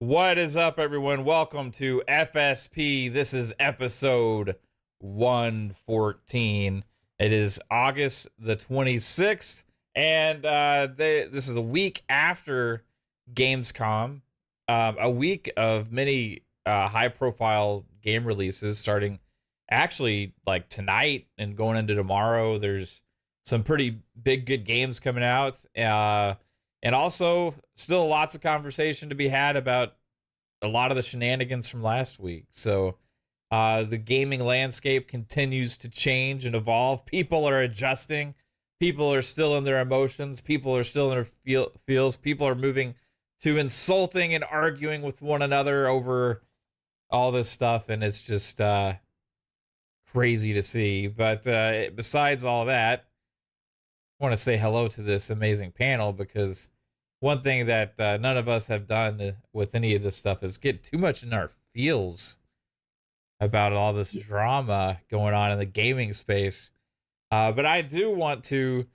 What is up, everyone? Welcome to FSP. This is episode 114. It is August the 26th, and this is a week after Gamescom, a week of many high-profile game releases starting actually like tonight and going into tomorrow. There's some pretty big, good games coming out. And also, still lots of conversation to be had about a lot of the shenanigans from last week. So, the gaming landscape continues to change and evolve. People are adjusting. People are still in their emotions. People are still in their feels. People are moving to insulting and arguing with one another over all this stuff. And it's just crazy to see. But besides all that, I want to say hello to this amazing panel because one thing that none of us have done with any of this stuff is get too much in our feels about all this drama going on in the gaming space. But I do want to,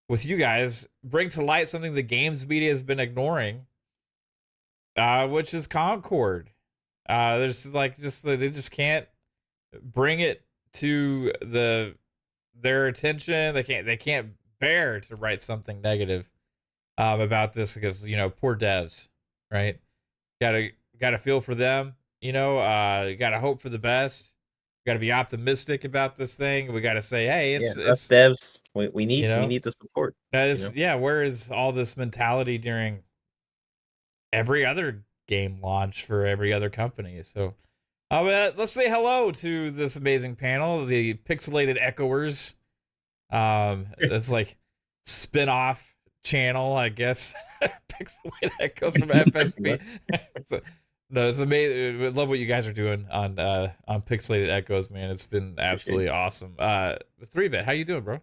with you guys, bring to light something the games media has been ignoring, which is Concord. There's like they just can't bring it to their attention. They can't bear to write something negative about this because poor devs, right? Gotta feel for them. Gotta hope for the best. Gotta be optimistic about this thing. We gotta say, hey, us devs, we need the support. Yeah. Where is all this mentality during every other game launch for every other company? So, let's say hello to this amazing panel, the Pixelated Echoers. That's like spin-off channel, I guess. Pixelated Echoes from FSP. No, it's amazing. I love what you guys are doing on Pixelated Echoes, man. It's been absolutely awesome. 3-Bit, how you doing, bro?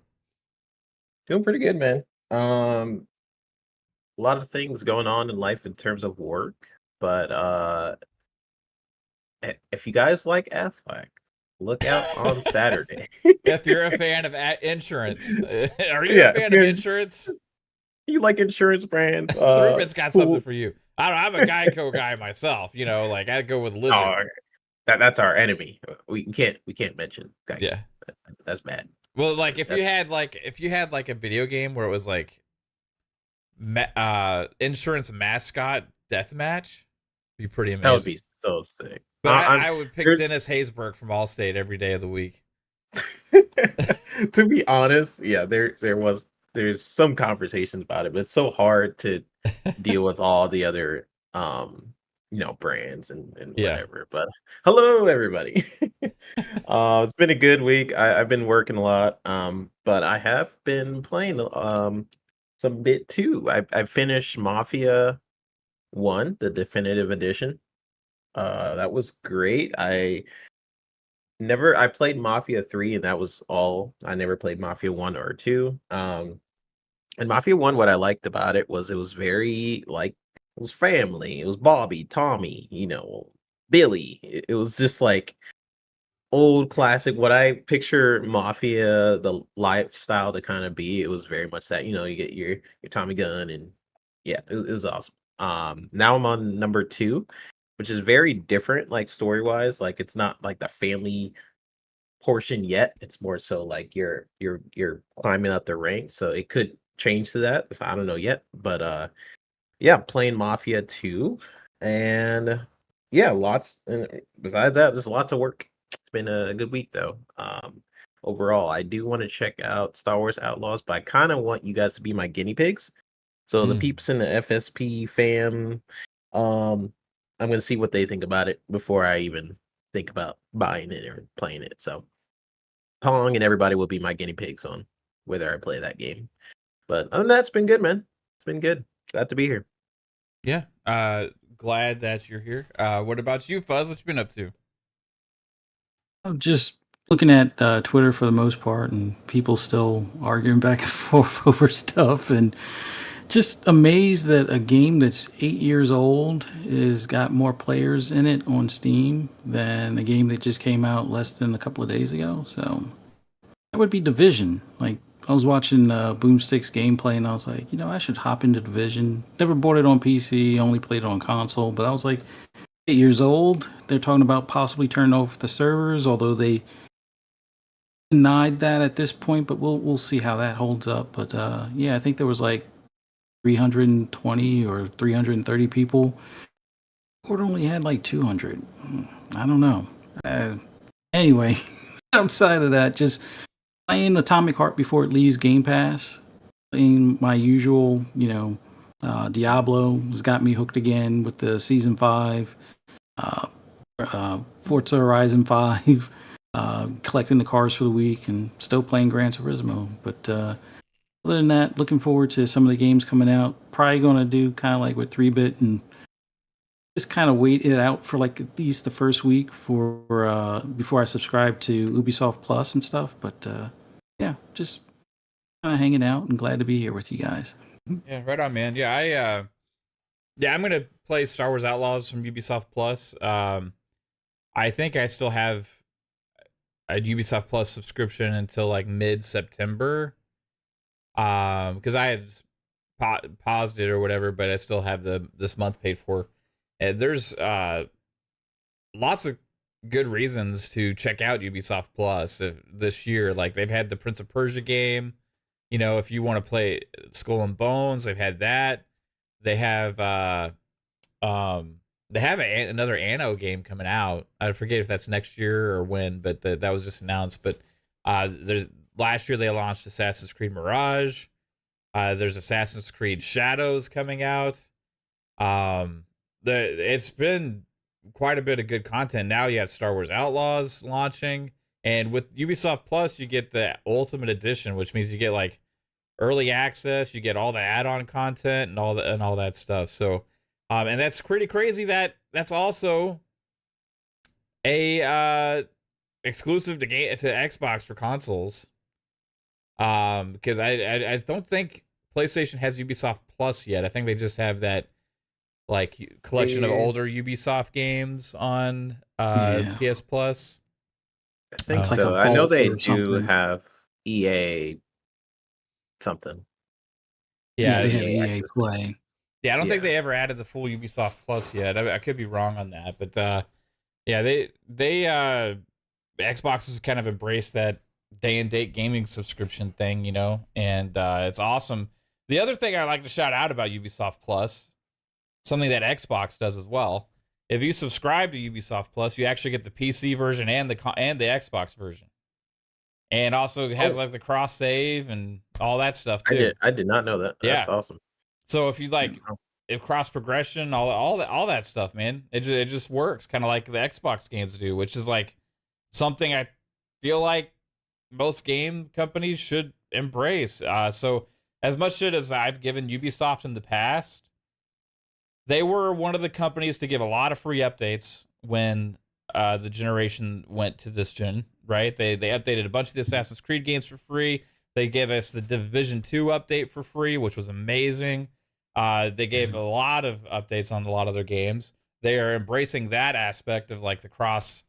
Doing pretty good, man. A lot of things going on in life in terms of work, but if you guys like Affleck, look out on Saturday. If you're a fan of insurance, are you a fan of insurance? You like insurance brands? 3-Bit's got something for you. I'm a Geico guy myself. Like I go with Lizard. Oh, that's our enemy. We can't mention Geico. Yeah, that's bad. Well, like if you had like a video game where it was like insurance mascot deathmatch, be pretty amazing. That would be so sick. But I would pick Dennis Haysbert from Allstate every day of the week. To be honest, yeah, there's some conversations about it, but it's so hard to deal with all the other brands and whatever. But hello everybody. It's been a good week. I've been working a lot, but I have been playing some bit too. I finished Mafia 1, the definitive edition. That was great. I played Mafia 3 and that was all. I never played Mafia 1 or 2. And Mafia 1, what I liked about it was very like it was family. It was Bobby, Tommy, Billy. It was just like old classic. What I picture Mafia, the lifestyle to kind of be, it was very much that, you get your Tommy gun and yeah, it was awesome. Now I'm on number 2, which is very different, like story-wise. Like it's not like the family portion yet. It's more so like you're climbing up the ranks. So it could change to that. So I don't know yet. But yeah, playing Mafia 2. And yeah, lots. And besides that, there's lots of work. It's been a good week though. Overall, I do want to check out Star Wars Outlaws, but I kind of want you guys to be my guinea pigs. So the peeps in the FSP fam, I'm gonna see what they think about it before I even think about buying it or playing it. So Pong and everybody will be my guinea pigs on whether I play that game. But other than that, it's been good, man. It's been good. Glad to be here. Yeah. Glad that you're here. What about you, Fuzz? What you been up to? I'm just looking at Twitter for the most part, and people still arguing back and forth over stuff, and just amazed that a game that's 8 years old has got more players in it on Steam than a game that just came out less than a couple of days ago. So that would be Division. Like I was watching Boomstick's gameplay, and I was like, I should hop into Division. Never bought it on PC, only played it on console. But I was like, 8 years old. They're talking about possibly turning off the servers, although they denied that at this point. But we'll see how that holds up. But yeah, I think there was like 320 or 330 people. Or only had like 200. I don't know. Anyway, outside of that, just playing Atomic Heart before it leaves Game Pass. Playing my usual, Diablo has got me hooked again with the Season 5. Forza Horizon 5. Collecting the cars for the week and still playing Gran Turismo. But other than that, looking forward to some of the games coming out. Probably going to do kind of like with 3-bit and just kind of wait it out for like at least the first week for before I subscribe to Ubisoft Plus and stuff. But yeah, just kind of hanging out and glad to be here with you guys. Yeah, right on, man. Yeah, I'm gonna play Star Wars Outlaws from Ubisoft Plus. I think I still have a Ubisoft Plus subscription until like mid-September. Because I had paused it or whatever, but I still have this month paid for. And there's lots of good reasons to check out Ubisoft Plus this year. Like they've had the Prince of Persia game. If you want to play Skull and Bones, they've had that. They have another Anno game coming out. I forget if that's next year or when, but that was just announced. But last year they launched Assassin's Creed Mirage. There's Assassin's Creed Shadows coming out. It's been quite a bit of good content. Now you have Star Wars Outlaws launching, and with Ubisoft Plus you get the Ultimate Edition, which means you get like early access, you get all the add-on content and all that stuff. So and that's pretty crazy that that's also a exclusive to Xbox for consoles. Because I don't think PlayStation has Ubisoft Plus yet. I think they just have that like collection of older Ubisoft games on PS Plus. I think It's like so. a I know vault they or do something. have EA something. Yeah, they EA have EA access. Play. Yeah, I don't think Yeah. they ever added the full Ubisoft Plus yet. I could be wrong on that, but yeah, they Xbox has kind of embraced that day and date gaming subscription thing, and it's awesome. The other thing I like to shout out about Ubisoft Plus, something that Xbox does as well. If you subscribe to Ubisoft Plus, you actually get the PC version and the Xbox version, and also it has like the cross save and all that stuff too. I did not know that. Yeah. That's awesome. So if you like, if cross progression, all that stuff, man, it just works, kind of like the Xbox games do, which is like something I feel like most game companies should embrace. So as much shit as I've given Ubisoft in the past, they were one of the companies to give a lot of free updates when the generation went to this gen, right? They updated a bunch of the Assassin's Creed games for free. They gave us the Division 2 update for free, which was amazing. They gave a lot of updates on a lot of their games. They are embracing that aspect of like the cross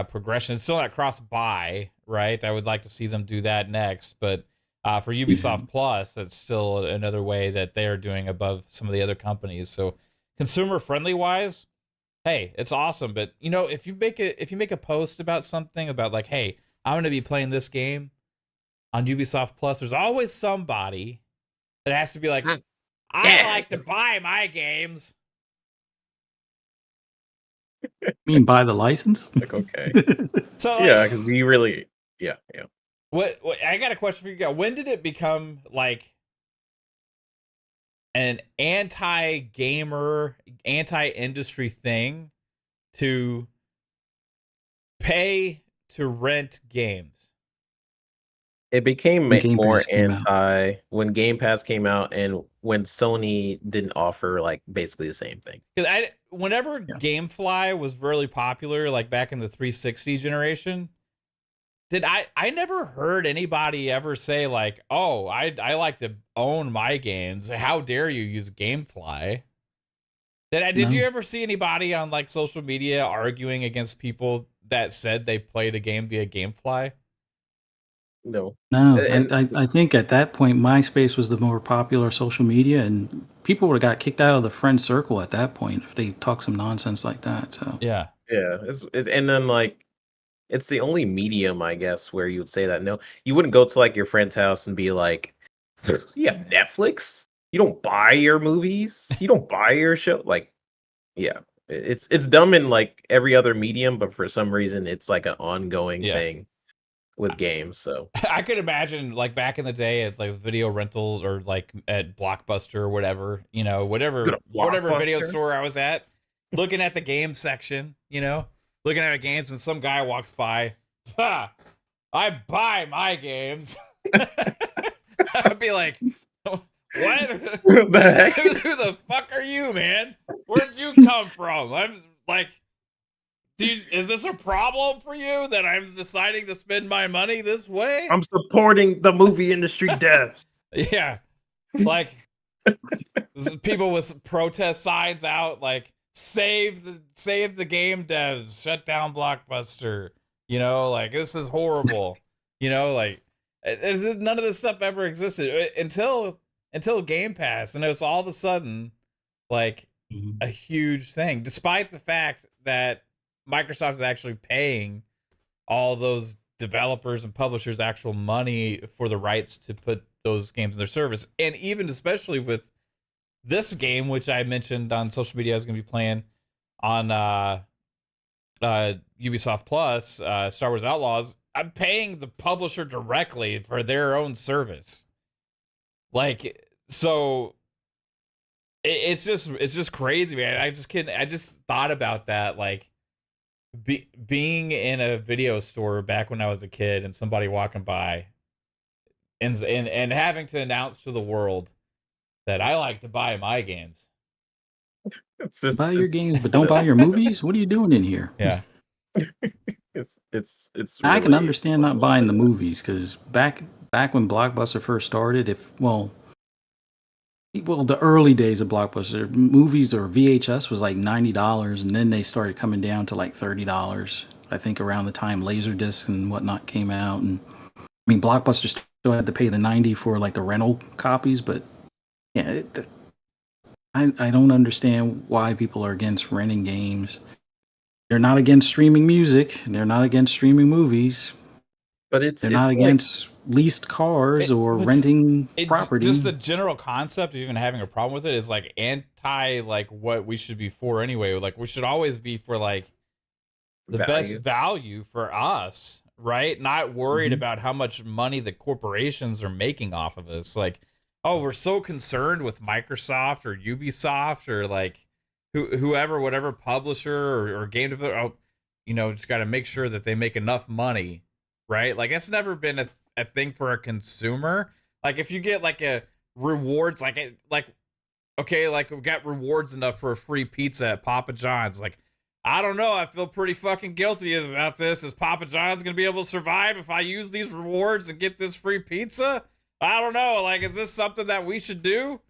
progression. It's still not cross buy, right? I would like to see them do that next, but for Ubisoft Plus, that's still another way that they are doing above some of the other companies. So consumer friendly wise, hey, it's awesome. But if you make a post about something about like, hey, I'm going to be playing this game on Ubisoft Plus, there's always somebody that has to be like, I like to buy my games. You mean buy the license? Like, okay. So like, Yeah, because you really, yeah. What I got a question for you guys. When did it become like an anti-gamer, anti-industry thing to pay to rent games? It became When Game more Pass came out. anti when Game Pass came out and when Sony didn't offer like basically the same thing. Because whenever GameFly was really popular, like back in the 360 generation, I never heard anybody ever say like, oh, I like to own my games. How dare you use GameFly? Did you ever see anybody on like social media arguing against people that said they played a game via GameFly? No. No, And I think at that point MySpace was the more popular social media, and people would have got kicked out of the friend circle at that point if they talk some nonsense like that. So Yeah. yeah, and then like it's the only medium, I guess, where you would say that. No, you wouldn't go to like your friend's house and be like, "You have Netflix? You don't buy your movies? You don't buy your show?" Like, yeah, it's dumb in like every other medium, but for some reason, it's like an ongoing Yeah. thing with games. So I could imagine like back in the day at like video rental or like at Blockbuster or whatever, go to whatever video Blockbuster. store I was at, looking at the game section, looking at the games, and some guy walks by. Ha! I buy my games. I'd be like, what? The heck? Who the fuck are you, man? Where'd you come from? I'm like, is this a problem for you that I'm deciding to spend my money this way? I'm supporting the movie industry devs. Yeah, like people with protest signs out, like save the game devs, shut down Blockbuster. Like this is horrible. Like none of this stuff ever existed until Game Pass, and it's all of a sudden like a huge thing, despite the fact that Microsoft is actually paying all those developers and publishers actual money for the rights to put those games in their service. And even especially with this game, which I mentioned on social media I was going to be playing on Ubisoft Plus, Star Wars Outlaws, I'm paying the publisher directly for their own service. Like, so it's just crazy, man. I just thought about that, like being in a video store back when I was a kid and somebody walking by and having to announce to the world that I like to buy my games. It's just buy your games, but don't buy your movies. What are you doing in here? Yeah. it's I can really understand not buying the movies because back when Blockbuster first started, the early days of Blockbuster movies or VHS was like $90, and then they started coming down to like $30. I think around the time Laserdisc and whatnot came out, and I mean Blockbuster still had to pay the 90 for like the rental copies, but yeah, I don't understand why people are against renting games. They're not against streaming music. They're not against streaming movies. but it's They're not like against leased cars or renting property. Just the general concept of even having a problem with it is like anti like what we should be for anyway. Like we should always be for like the best value for us, right? Not worried about how much money the corporations are making off of us. Like, oh, we're so concerned with Microsoft or Ubisoft or like whoever, whatever publisher or game developer. Oh, just got to make sure that they make enough money, right? Like that's never been a thing for a consumer. Like if you get like a rewards, okay, like we got rewards enough for a free pizza at Papa John's. Like, I don't know. I feel pretty fucking guilty about this. Is Papa John's going to be able to survive if I use these rewards and get this free pizza? I don't know. Like, is this something that we should do?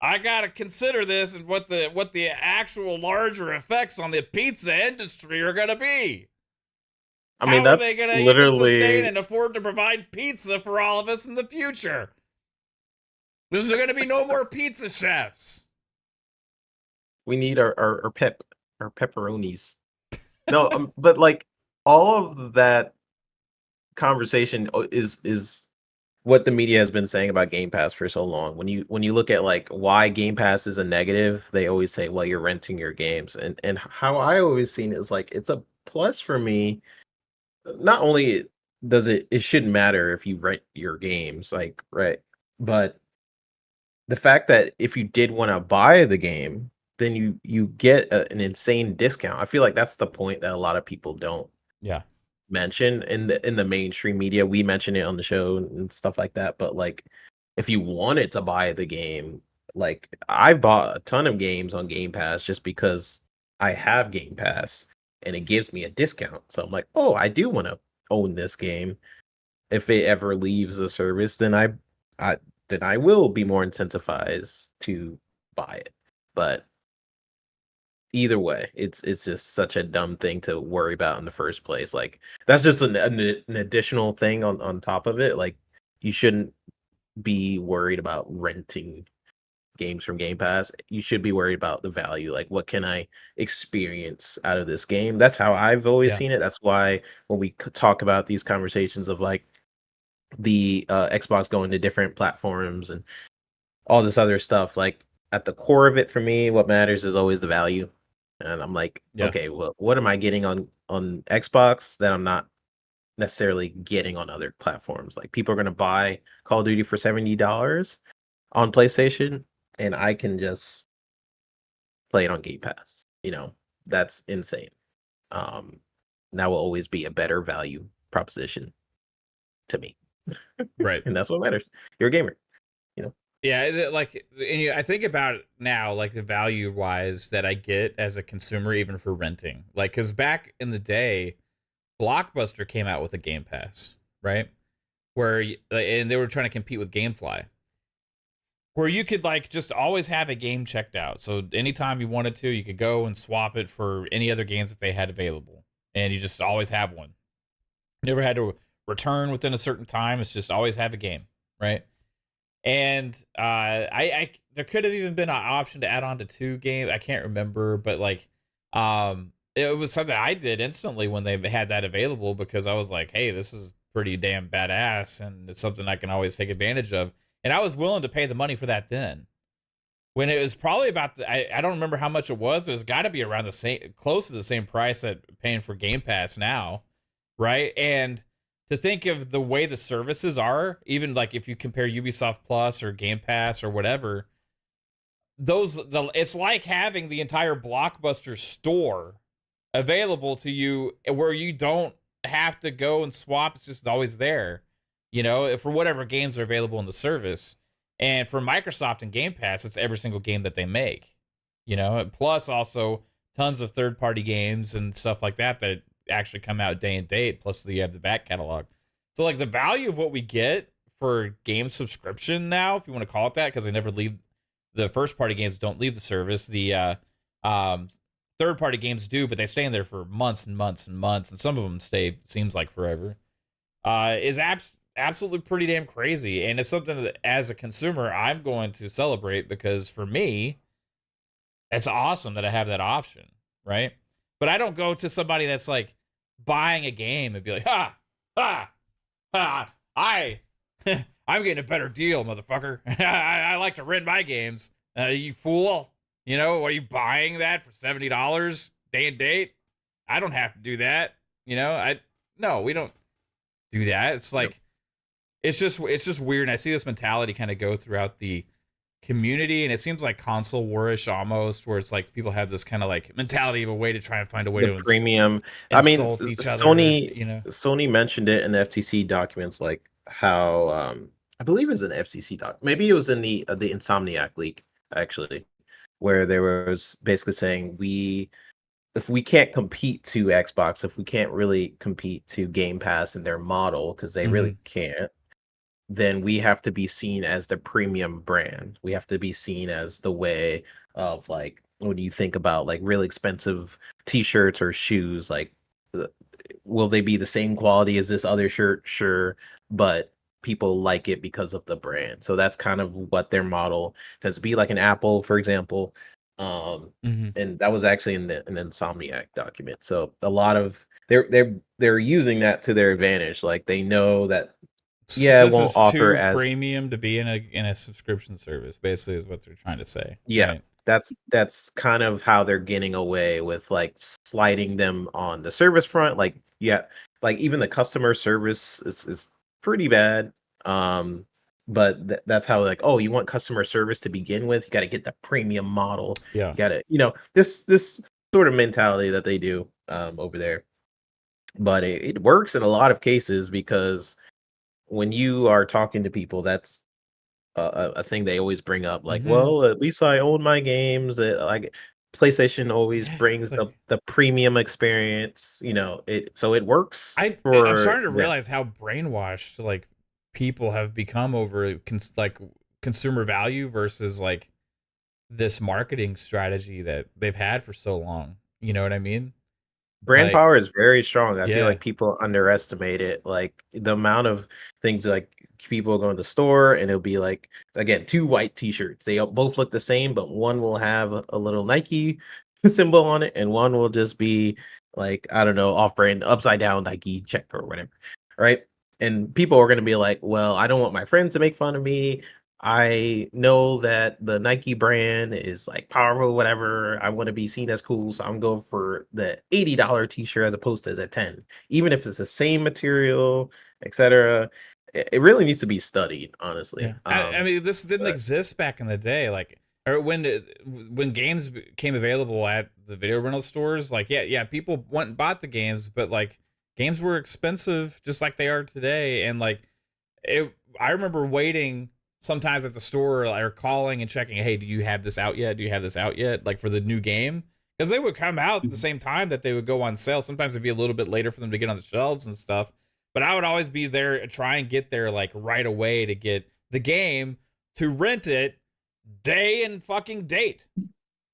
I got to consider this and what the actual larger effects on the pizza industry are going to be. I mean, How that's are they going to even sustain and afford to provide pizza for all of us in the future? There's going to be no more pizza chefs. We need our pepperonis. No, but like all of that conversation is what the media has been saying about Game Pass for so long. When you look at like why Game Pass is a negative, they always say, well, you're renting your games. And how I always seen it is like it's a plus for me. Not only does it shouldn't matter if you rent your games, like, right, but the fact that if you did want to buy the game, then you get an insane discount. I feel like that's the point that a lot of people don't mention in the mainstream media. We mention it on the show and stuff like that, but like if you wanted to buy the game, like I've bought a ton of games on Game Pass just because I have Game Pass and it gives me a discount. So I'm like, oh, I do want to own this game. If it ever leaves the service, then I will be more incentivized to buy it. But either way, it's just such a dumb thing to worry about in the first place. Like that's just an additional thing on top of it. Like you shouldn't be worried about renting games from Game Pass. You should be worried about the value. Like what can I experience out of this game? That's how I've always Yeah. seen it. That's why when we talk about these conversations of like the Xbox going to different platforms and all this other stuff, like at the core of it for me, what matters is always the value. And I'm like, Yeah. okay, well, what am I getting on Xbox that I'm not necessarily getting on other platforms? Like people are going to buy Call of Duty for $70 on PlayStation, and I can just play it on Game Pass. That's insane. Um, that will always be a better value proposition to me, Right. and that's what matters. You're a gamer, you know. Yeah, I think about it now, like the value wise that I get as a consumer, even for renting. Like, because back in the day, Blockbuster came out with a Game Pass, right? And they were trying to compete with GameFly, where you could like just always have a game checked out. So anytime you wanted to, you could go and swap it for any other games that they had available, and you just always have one. Never had to return within a certain time. It's just always have a game, right? And I there could have even been an option to add on to 2 games. I can't remember, but like, it was something I did instantly when they had that available, because I was like, hey, this is pretty damn badass, and it's something I can always take advantage of. And I was willing to pay the money for that then. When it was probably about I don't remember how much it was, but it's got to be around the same, close to the same price that paying for Game Pass now, right? And to think of the way the services are, even like if you compare Ubisoft Plus or Game Pass or whatever, it's like having the entire Blockbuster store available to you, where you don't have to go and swap. It's just always there, for whatever games are available in the service. And for Microsoft and Game Pass, it's every single game that they make, plus also tons of third-party games and stuff like that actually come out day and date, plus you have the back catalog. So like the value of what we get for game subscription now, if you want to call it that, because they never leave, the first party games don't leave the service. The third party games do, but they stay in there for months and months and months, and some of them seems like forever. Is absolutely pretty damn crazy, and it's something that as a consumer I'm going to celebrate, because for me it's awesome that I have that option, right? But I don't go to somebody that's like buying a game and be like, I'm getting a better deal, motherfucker. I like to rent my games. You fool. Are you buying that for $70 day and date? I don't have to do that. No, we don't do that. It's like, it's just weird. And I see this mentality kind of go throughout the community, and it seems like console warish almost, where it's like people have this kind of like mentality of a way to try and find a way The to premium. I mean, insult each other. Sony mentioned it in the FTC documents, like how I believe it was an FCC doc. Maybe it was in the Insomniac leak, actually, where there was basically saying if we can't compete to Xbox, if we can't really compete to Game Pass in their model, because they really can't, then we have to be seen as the premium brand. We have to be seen as the way of, like, when you think about like really expensive t-shirts or shoes, like will they be the same quality as this other shirt? Sure, but people like it because of the brand. So that's kind of what their model tends to be, like an Apple, for example. And that was actually in an Insomniac document. So a lot of they're using that to their advantage. Like they know that it This won't is offer too as premium to be in a subscription service, basically, is what they're trying to say. yeah. Right? That's kind of how they're getting away with like sliding them on the service front. Like like even the customer service is pretty bad. But that's how, like, oh, you want customer service to begin with, you got to get the premium model. Yeah. You got to, this sort of mentality that they do over there. But it works in a lot of cases, because when you are talking to people, that's a thing they always bring up. Like, well, at least I own my games. Like PlayStation always Yeah, brings it's like, the premium experience. It works I'm for starting to them. realize how brainwashed like people have become over like consumer value versus like this marketing strategy that they've had for so long. You know what I mean? Brand Like, power is very strong. I feel yeah, like people underestimate it. Like the amount of things like people go in the store and it'll be like again two white t-shirts. They both look the same, but one will have a little Nike symbol on it, and one will just be like I don't know, off-brand upside down Nike check or whatever, right? And people are going to be like, "Well, I don't want my friends to make fun of me. I know that the Nike brand is like powerful, whatever. I want to be seen as cool, so I'm going for the $80 t-shirt as opposed to the 10, even if it's the same material, etc." It really needs to be studied, honestly. yeah. I mean, this didn't But exist back in the day. Like, or when games became available at the video rental stores. Like, yeah, people went and bought the games, but like games were expensive, just like they are today. And like, I remember waiting sometimes at the store or calling and checking, hey, do you have this out yet? Do you have this out yet? Like for the new game. Because they would come out at the same time that they would go on sale. Sometimes it'd be a little bit later for them to get on the shelves and stuff. But I would always be there, try and get there like right away to get the game to rent it day and fucking date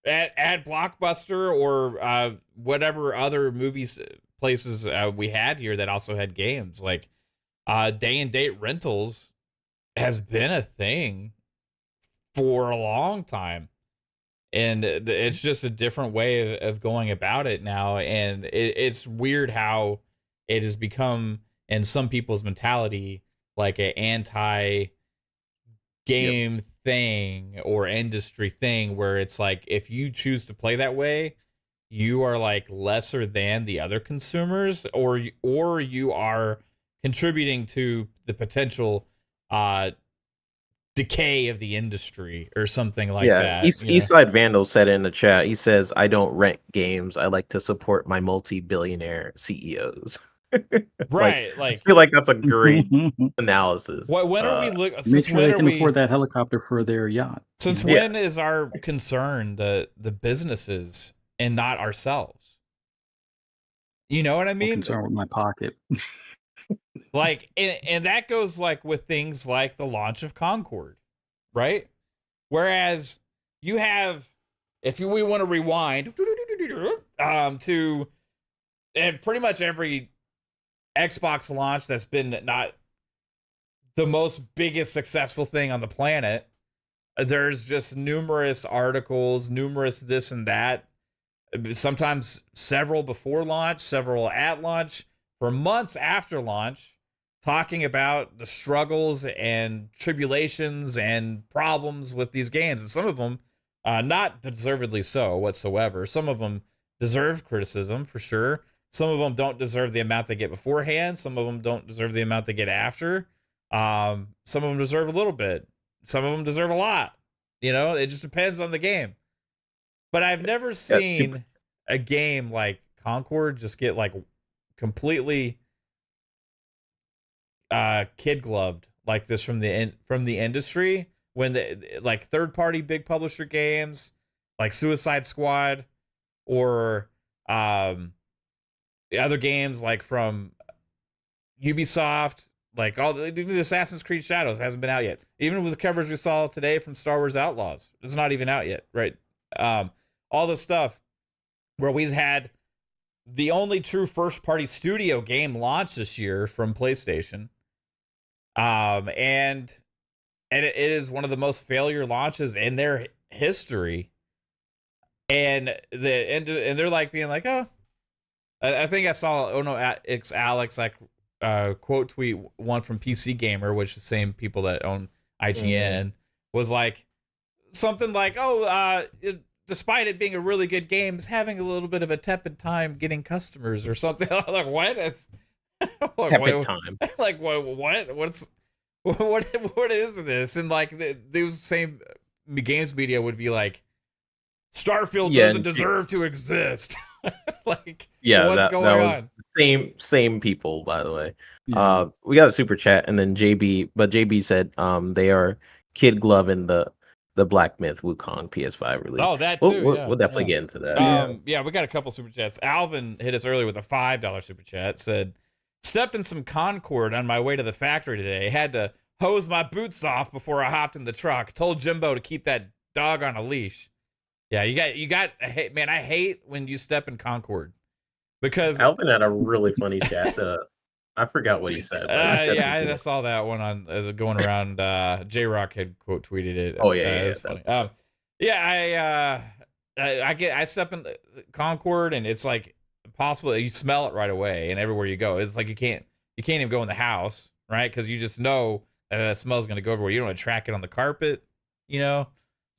at Blockbuster or whatever other movies places we had here that also had games. Like day and date rentals has been a thing for a long time, and it's just a different way of going about it now. And it's weird how it has become in some people's mentality like an anti game thing or industry thing, where it's like if you choose to play that way, you are like lesser than the other consumers, or you are contributing to the potential decay of the industry or something like yeah, that, you know. Eastside Vandal said in the chat. He says, "I don't rent games. I like to support my multi-billionaire CEOs." Like, Right, I like feel like that's a great analysis. when are we Make since sure when they are can afford we that helicopter for their yacht. since You know? Yeah, when is our concern the businesses and not ourselves? You know what I I'm mean? concerned with my pocket. Like, and that goes like with things like the launch of Concord, right? Whereas you have, we want to rewind to and pretty much every Xbox launch that's been not the most biggest successful thing on the planet, there's just numerous articles, numerous this and that, sometimes several before launch, several at launch, for months after launch, talking about the struggles and tribulations and problems with these games. And some of them, not deservedly so whatsoever. Some of them deserve criticism for sure. Some of them don't deserve the amount they get beforehand. Some of them don't deserve the amount they get after. Some of them deserve a little bit. Some of them deserve a lot. You know, it just depends on the game. But I've never yeah, seen a game like Concord just get like completely kid gloved like this from the industry, when the like third party big publisher games like Suicide Squad or other games like from Ubisoft, like all the Assassin's Creed Shadows hasn't been out yet. Even with the covers we saw today from Star Wars Outlaws, it's not even out yet, right? All this stuff where we've had the only true first party studio game launch this year from PlayStation. And it is one of the most failure launches in their history. And they're like being like, oh, I think I saw it's Alex like quote tweet one from PC Gamer, which is the same people that own IGN, was like something like, oh, despite it being a really good game, it's having a little bit of a tepid time getting customers or something. I'm like, what? It's like, tepid time. Like, what? What is this? And like those same games media would be like, Starfield Yeah, doesn't deserve to exist. Like, yeah, what's that going was on? same people, by the way. Yeah. We got a super chat, and then JB said they are kid glove in the Black Myth Wukong PS5 release. Oh, that We'll too. we'll, Yeah, we'll definitely yeah. get into that. Yeah, we got a couple super chats. Alvin hit us earlier with a $5 super chat. Said, stepped in some Concord on my way to the factory today. Had to hose my boots off before I hopped in the truck. Told Jimbo to keep that dog on a leash. Yeah, man, I hate when you step in Concord because Alvin had a really funny chat. I forgot what he said, but he said yeah, I something. just saw that one on as it going around. J Rock had quote tweeted it. Oh yeah, It yeah, was funny. that's Yeah, I step in Concord and it's like possible you smell it right away and everywhere you go. It's like you can't even go in the house, right? Because you just know that smell's gonna go everywhere. You don't want to track it on the carpet, you know.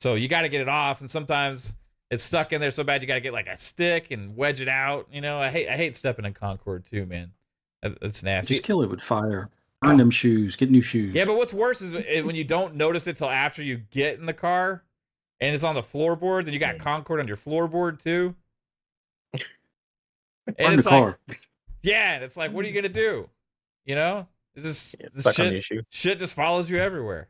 So you got to get it off, and sometimes it's stuck in there so bad you got to get like a stick and wedge it out. You know, I hate stepping in Concord too, man. It's nasty. Just kill it with fire. Burn Oh. them shoes. Get new shoes. Yeah, but what's worse is when you don't notice it till after you get in the car, and it's on the floorboard. Then you got Concord on your floorboard too. And Burn the it's like, car. yeah, and it's like, what are you gonna do? You know, it's just this stuck on your shoe. shit just follows you everywhere.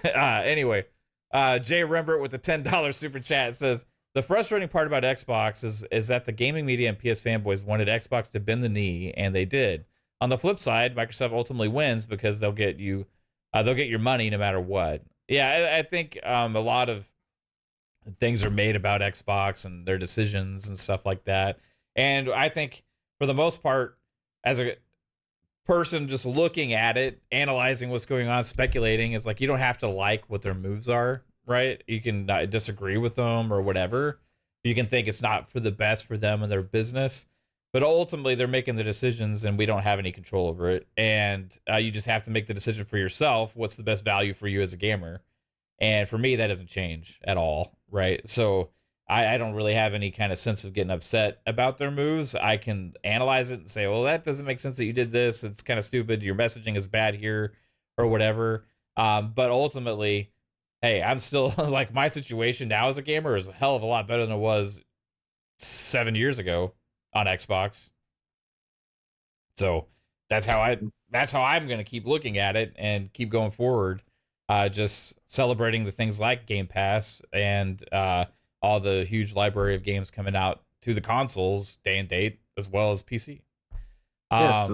Anyway, Jay Rembert with the $10 super chat says the frustrating part about Xbox is that the gaming media and PS fanboys wanted Xbox to bend the knee, and they did. On the flip side, Microsoft ultimately wins because they'll get your money no matter what. Yeah, I think a lot of things are made about Xbox and their decisions and stuff like that. And I think for the most part, as a person just looking at it, analyzing what's going on, speculating, it's like you don't have to like what their moves are, right? You can disagree with them or whatever. You can think it's not for the best for them and their business, but ultimately they're making the decisions and we don't have any control over it. And you just have to make the decision for yourself. What's the best value for you as a gamer? And for me, that doesn't change at all, right? So I don't really have any kind of sense of getting upset about their moves. I can analyze it and say, well, that doesn't make sense that you did this. It's kind of stupid. Your messaging is bad here or whatever. But ultimately, hey, I'm still like my situation now as a gamer is a hell of a lot better than it was 7 years ago on Xbox. So that's how I'm going to keep looking at it and keep going forward. Just celebrating the things like Game Pass and all the huge library of games coming out to the consoles day and date as well as PC. Yeah,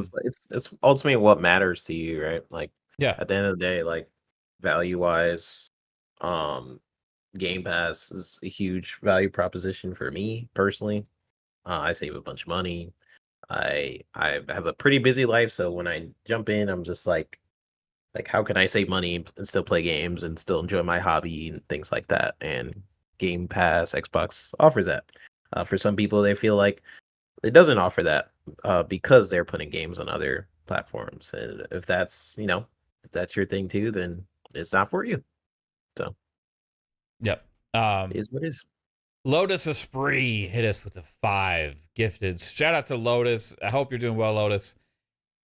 it's ultimately what matters to you, right? Like, yeah, at the end of the day, like value wise, Game Pass is a huge value proposition for me personally. I save a bunch of money. I have a pretty busy life, so when I jump in, I'm just like how can I save money and still play games and still enjoy my hobby and things like that? And Game Pass, Xbox offers that. For some people, they feel like it doesn't offer that because they're putting games on other platforms. And if that's if that's your thing too, then it's not for you. So, yep. it is what it is. Lotus Esprit hit us with the 5 gifted. Shout out to Lotus. I hope you're doing well, Lotus.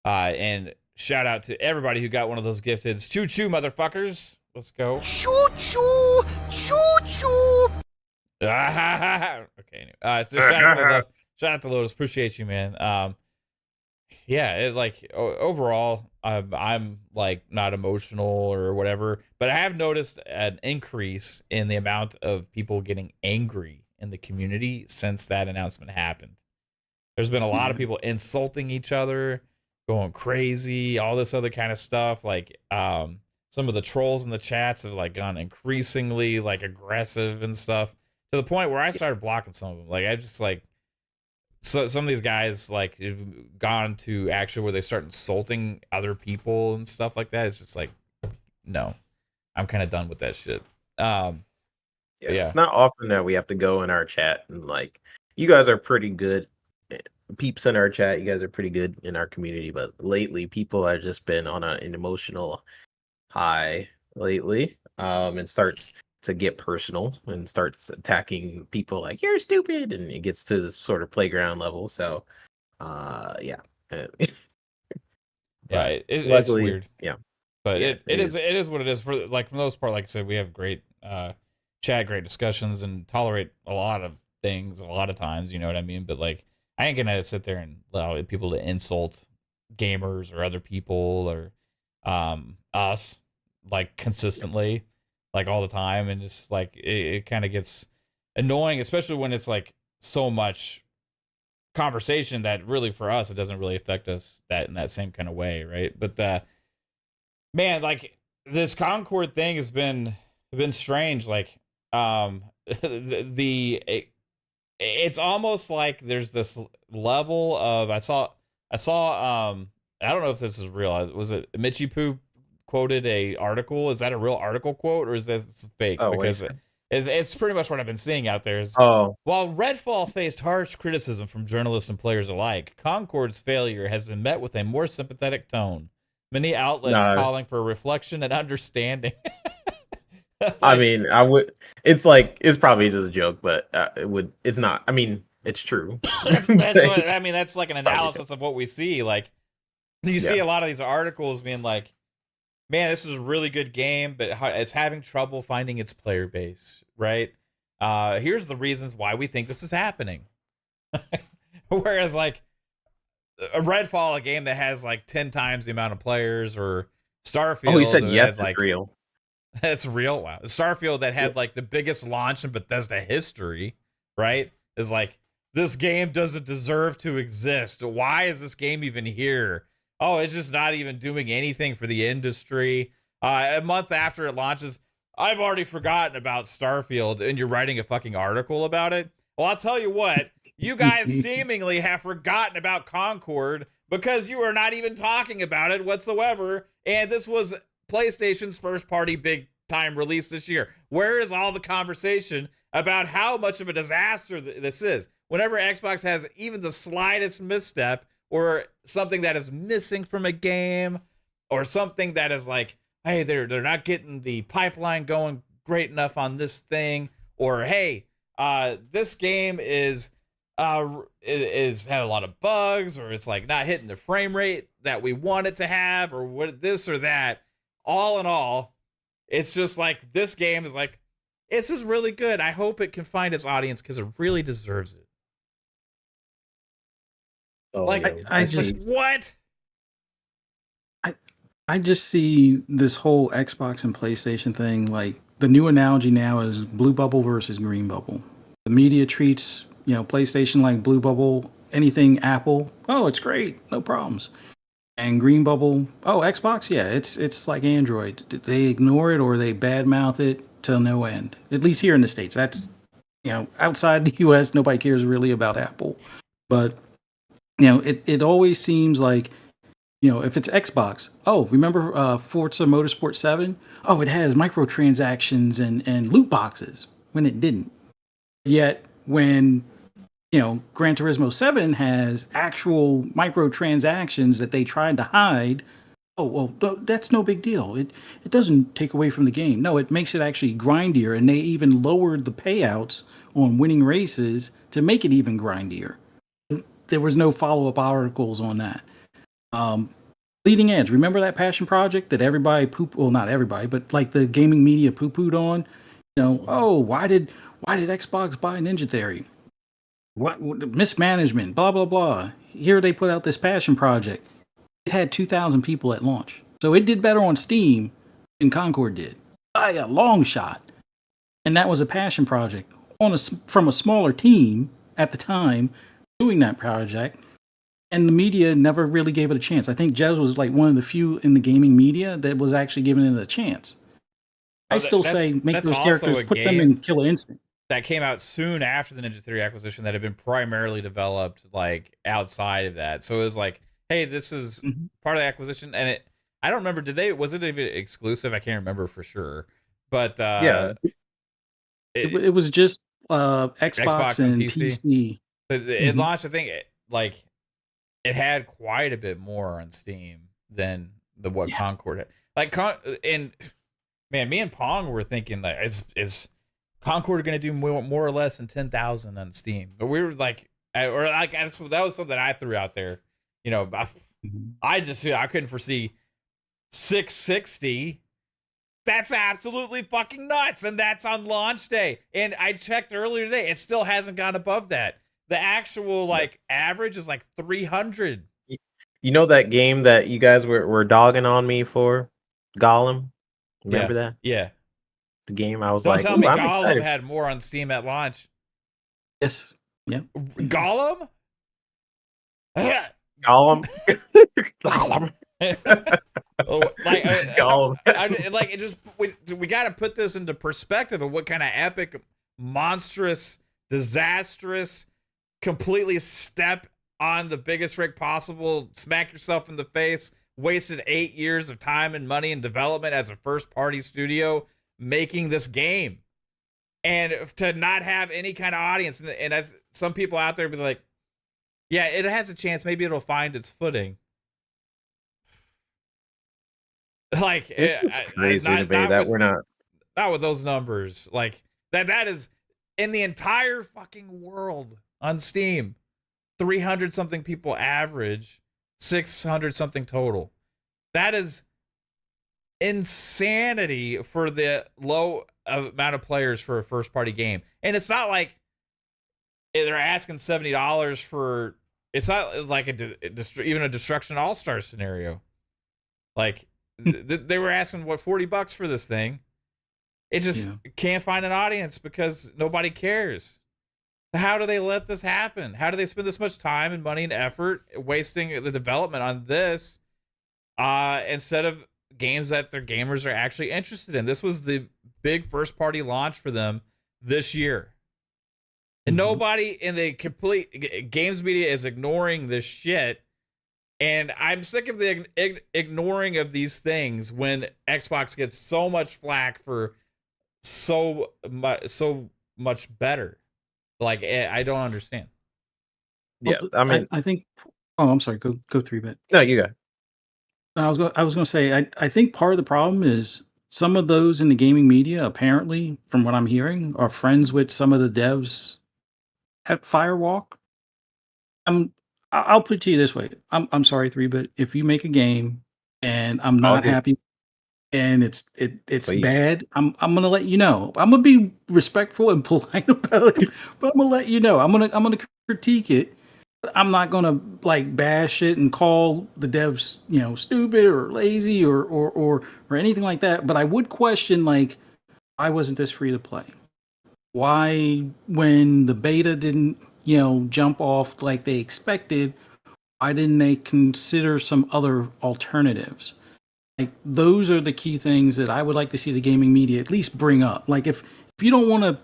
And shout out to everybody who got one of those gifteds. Choo choo, motherfuckers. Let's go. Choo choo, choo choo. Okay. Anyway. So shout out to Lotus. Appreciate you, man. Yeah. It like overall, I'm like not emotional or whatever, but I have noticed an increase in the amount of people getting angry in the community since that announcement happened. There's been a lot of people insulting each other, going crazy, all this other kind of stuff. Like some of the trolls in the chats have like gone increasingly like aggressive and stuff to the point where I started blocking some of them. Like I just like some of these guys like have gone to actually where they start insulting other people and stuff like that. It's just like no, I'm kind of done with that shit. Yeah, it's not often that we have to go in our chat and like you guys are pretty good. Peeps in our chat, you guys are pretty good in our community, but lately people have just been on an emotional high lately, and starts to get personal and starts attacking people like you're stupid, and it gets to this sort of playground level. So, yeah, it's weird. Yeah, but yeah, it is what it is. For like for the most part, like I said, we have great chat, great discussions, and tolerate a lot of things a lot of times. You know what I mean? But like. I ain't gonna sit there and allow people to insult gamers or other people or us like consistently, like all the time, and just like it kind of gets annoying, especially when it's like so much conversation that really for us it doesn't really affect us that in that same kind of way, right? But man, like this Concord thing has been strange. Like, it's almost like there's this level of I saw I don't know if this is real. Was it Mitchie Poo quoted a article? Is that a real article quote or is this fake? Oh, Because it's pretty much what I've been seeing out there. Oh, While Redfall faced harsh criticism from journalists and players alike, Concord's failure has been met with a more sympathetic tone. Many outlets no. calling for reflection and understanding. I mean, I would. It's like it's probably just a joke, but it would. It's not. I mean, it's true. That's what I mean. That's like an Probably analysis of what we see. Like you see a lot of these articles being like, "Man, this is a really good game, but it's having trouble finding its player base." Right? Here's the reasons why we think this is happening. Whereas, like a Redfall, a game that has like 10 times the amount of players, or Starfield. Oh, he said yes, like, it's real. That's real. Wow. Starfield that had like the biggest launch in Bethesda history, right? Is like, this game doesn't deserve to exist. Why is this game even here? Oh, it's just not even doing anything for the industry. A month after it launches, I've already forgotten about Starfield, and you're writing a fucking article about it. Well, I'll tell you what, you guys seemingly have forgotten about Concord because you are not even talking about it whatsoever. And this was PlayStation's first party big time release this year. Where is all the conversation about how much of a disaster this is? Whenever Xbox has even the slightest misstep or something that is missing from a game or something that is like, hey, they're not getting the pipeline going great enough on this thing, or hey, this game is had a lot of bugs, or it's like not hitting the frame rate that we want it to have, or what this or that. All in all, it's just like this game is like, it's just really good. I hope it can find its audience because it really deserves it. Oh, Like, yeah. I it's like, just what? I just see this whole Xbox and PlayStation thing, like the new analogy now is blue bubble versus green bubble. The media treats, PlayStation like blue bubble, anything Apple, oh, it's great, no problems. And green bubble, oh, Xbox, yeah, it's like Android. They ignore it or they badmouth it till no end. At least here in the States. That's, outside the US, nobody cares really about Apple. But, it always seems like, if it's Xbox, oh, remember Forza Motorsport 7? Oh, it has microtransactions and loot boxes, when it didn't. Yet, when Gran Turismo 7 has actual microtransactions that they tried to hide. Oh, well, that's no big deal. It doesn't take away from the game. No, it makes it actually grindier, and they even lowered the payouts on winning races to make it even grindier. There was no follow-up articles on that. Leading Edge, remember that passion project that everybody well, not everybody, but like the gaming media poo-pooed on? Oh, why did Xbox buy Ninja Theory? What mismanagement, blah blah blah. Here they put out this passion project. It had 2,000 people at launch, so it did better on Steam than Concord did by a long shot. And that was a passion project from a smaller team at the time doing that project, and the media never really gave it a chance. I think Jez was like one of the few in the gaming media that was actually giving it a chance. I still say make those characters, put them in Killer Instinct. That came out soon after the Ninja Theory acquisition that had been primarily developed like outside of that. So it was like, hey, this is part of the acquisition. And I don't remember, was it even exclusive? I can't remember for sure. But yeah, it was just Xbox and PC. It launched, I think, it had quite a bit more on Steam than what Concord had. Like, and man, me and Pong were thinking like, is Concord going to do more or less than 10,000 on Steam? But we were like, that was something I threw out there. I couldn't foresee 660. That's absolutely fucking nuts, and that's on launch day. And I checked earlier today; it still hasn't gone above that. The actual average is like 300. You know that game that you guys were dogging on me for, Gollum? Remember that? Yeah. The game I was Don't like, tell me I'm Gollum excited. had more on Steam at launch. Yes. Yeah. Gollum? Gollum. Gollum. all like, it just, we got to put this into perspective of what kind of epic, monstrous, disastrous, completely step on the biggest rig possible, smack yourself in the face, wasted 8 years of time and money and development as a first party studio making this game, and to not have any kind of audience. And as some people out there be like, yeah, it has a chance, maybe it'll find its footing. Like, It's just crazy to me that we're not with those numbers. Like, that is in the entire fucking world on Steam, 300 something people average, 600 something total. That is insanity for the low amount of players for a first party game. And it's not like they're asking $70 for, it's not like even a Destruction All-Star scenario. Like, they were asking, what, $40 for this thing? It just can't find an audience because nobody cares. How do they let this happen? How do they spend this much time and money and effort wasting the development on this instead of games that their gamers are actually interested in? This was the big first party launch for them this year. And nobody in the complete games media is ignoring this shit. And I'm sick of the ignoring of these things when Xbox gets so much flack for so much better. Like, I don't understand. Yeah, Well, I mean, I think. Oh, I'm sorry. Go 3-bit. no, you got. I was going to say I think part of the problem is some of those in the gaming media, apparently, from what I'm hearing, are friends with some of the devs at Firewalk. I'll put it to you this way. I'm sorry, 3-bit. If you make a game and I'm not happy and it's Please. bad, I'm gonna let you know. I'm gonna be respectful and polite about it, but I'm gonna let you know. I'm gonna critique it. But I'm not gonna like bash it and call the devs, stupid or lazy or anything like that. But I would question, like, why wasn't this free to play? Why, when the beta didn't, jump off like they expected, why didn't they consider some other alternatives? Like, those are the key things that I would like to see the gaming media at least bring up. Like, if you don't want to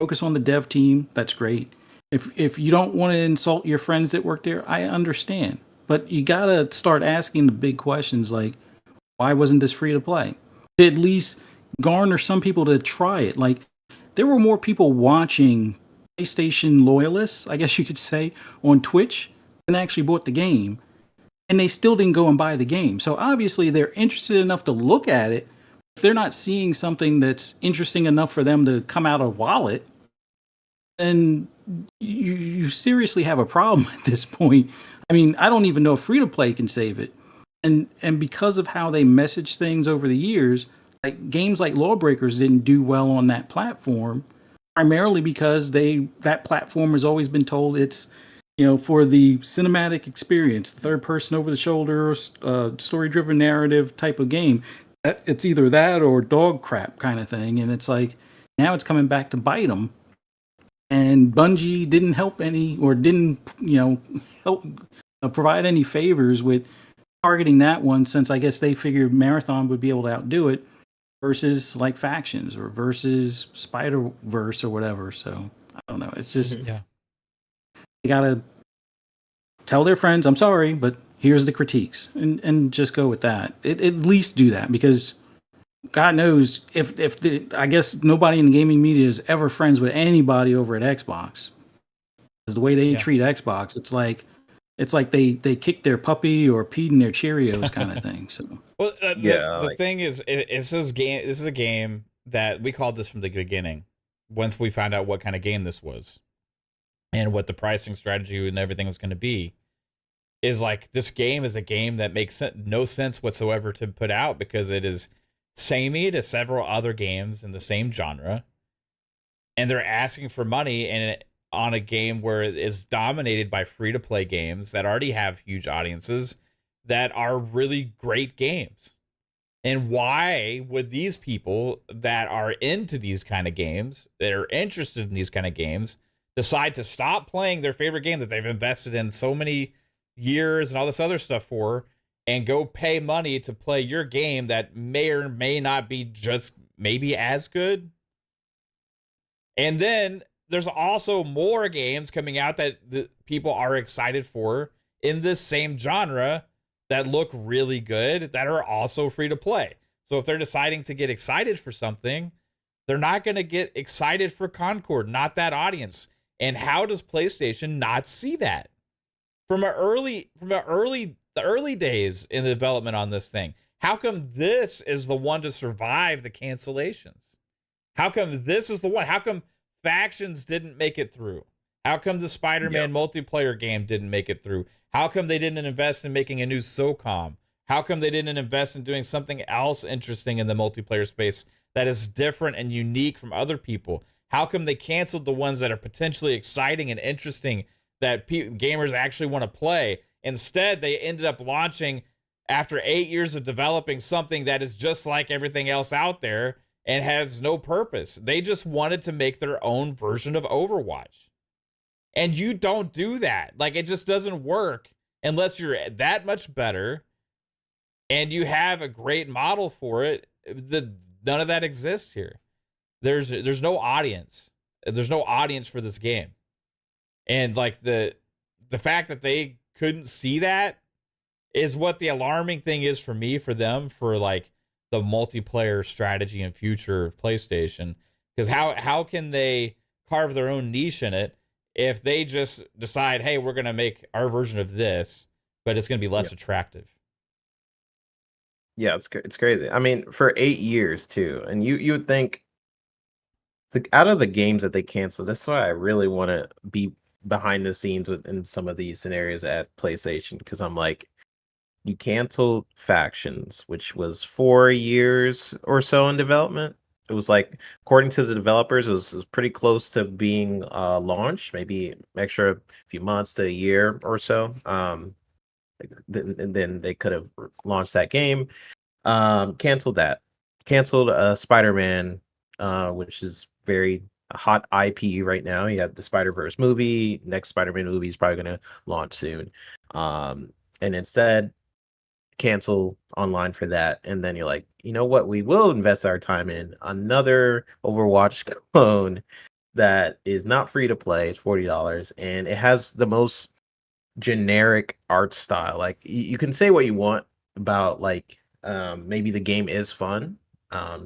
focus on the dev team, that's great. If you don't want to insult your friends that work there, I understand. But you gotta start asking the big questions, like, why wasn't this free to play? To at least garner some people to try it. Like, there were more people watching PlayStation loyalists, I guess you could say, on Twitch than actually bought the game. And they still didn't go and buy the game. So obviously they're interested enough to look at it. If they're not seeing something that's interesting enough for them to come out of wallet, then you seriously have a problem at this point. I mean, I don't even know if free to play can save it. And because of how they message things over the years, like games like Lawbreakers didn't do well on that platform, primarily because that platform has always been told it's, for the cinematic experience, third person over the shoulder, story driven narrative type of game. It's either that or dog crap kind of thing. And it's like, now it's coming back to bite them. And Bungie didn't help any, or didn't, help provide any favors with targeting that one, since I guess they figured Marathon would be able to outdo it versus like Factions or versus Spider-Verse or whatever. So I don't know. It's just, they gotta tell their friends, I'm sorry, but here's the critiques, and just go with that. At least do that, because God knows if I guess nobody in the gaming media is ever friends with anybody over at Xbox. Because the way they treat Xbox, it's like they kicked their puppy or peed in their Cheerios kind of thing. So, well, the thing is, this is a game that we called this from the beginning. Once we found out what kind of game this was, and what the pricing strategy and everything was going to be, is like, this game is a game that makes no sense whatsoever to put out, because it is samey to several other games in the same genre, and they're asking for money on a game where it is dominated by free-to-play games that already have huge audiences that are really great games. And why would these people that are into these kind of games, that are interested in these kind of games, decide to stop playing their favorite game that they've invested in so many years and all this other stuff for, and go pay money to play your game that may or may not be just maybe as good. And then there's also more games coming out that the people are excited for in this same genre that look really good that are also free to play. So if they're deciding to get excited for something, they're not going to get excited for Concord, not that audience. And how does PlayStation not see that? The early days in the development on this thing, how come this is the one to survive the cancellations? How come this is the one? How come Factions didn't make it through? How come the Spider-Man multiplayer game didn't make it through? How come they didn't invest in making a new SOCOM? How come they didn't invest in doing something else interesting in the multiplayer space that is different and unique from other people? How come they canceled the ones that are potentially exciting and interesting that gamers actually want to play? Instead, they ended up launching, after 8 years of developing, something that is just like everything else out there and has no purpose. They just wanted to make their own version of Overwatch. And you don't do that. Like, it just doesn't work unless you're that much better and you have a great model for it. None of that exists here. There's no audience. There's no audience for this game. And like the fact that they couldn't see that is what the alarming thing is for me, for them, for like the multiplayer strategy and future of PlayStation. Because how can they carve their own niche in it if they just decide, hey, we're going to make our version of this, but it's going to be less attractive? Yeah, it's crazy. I mean, for 8 years too, and you would think out of the games that they canceled, that's why I really want to be behind the scenes in some of these scenarios at PlayStation, because I'm like, you canceled Factions, which was 4 years or so in development. It was like, according to the developers, it was pretty close to being launched, maybe extra few months to a year or so. And then they could have launched that game. Canceled that. Canceled Spider-Man, which is very hot IP right now. You have the Spider-Verse movie. Next Spider-Man movie is probably going to launch soon. And instead, cancel online for that. And then you're like, you know what? We will invest our time in another Overwatch clone that is not free to play. It's $40, and it has the most generic art style. Like, you can say what you want about, like, maybe the game is fun.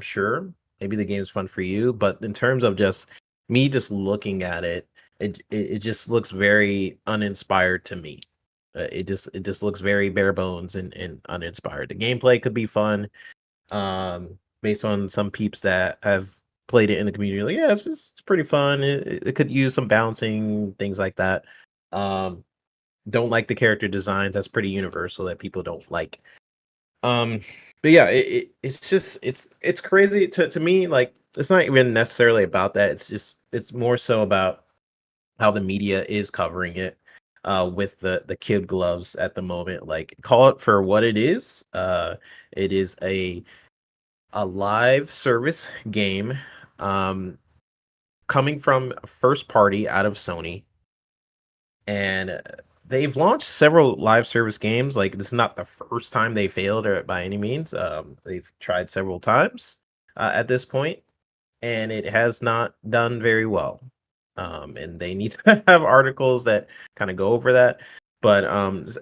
Sure, maybe the game is fun for you, but in terms of just me just looking at it, it just looks very uninspired to me. It just looks very bare bones and uninspired. The gameplay could be fun, based on some peeps that have played it in the community. Like, yeah, it's pretty fun. It could use some bouncing, things like that. Don't like the character designs. That's pretty universal that people don't like. But yeah, it's just it's crazy to me. Like, it's not even necessarily about that. It's more so about how the media is covering it, with the kid gloves at the moment. Like, call it for what it is. It is a live service game, coming from a first party out of Sony, and they've launched several live service games. Like, this is not the first time they failed, or by any means. They've tried several times at this point, and it has not done very well. And they need to have articles that kind of go over that. But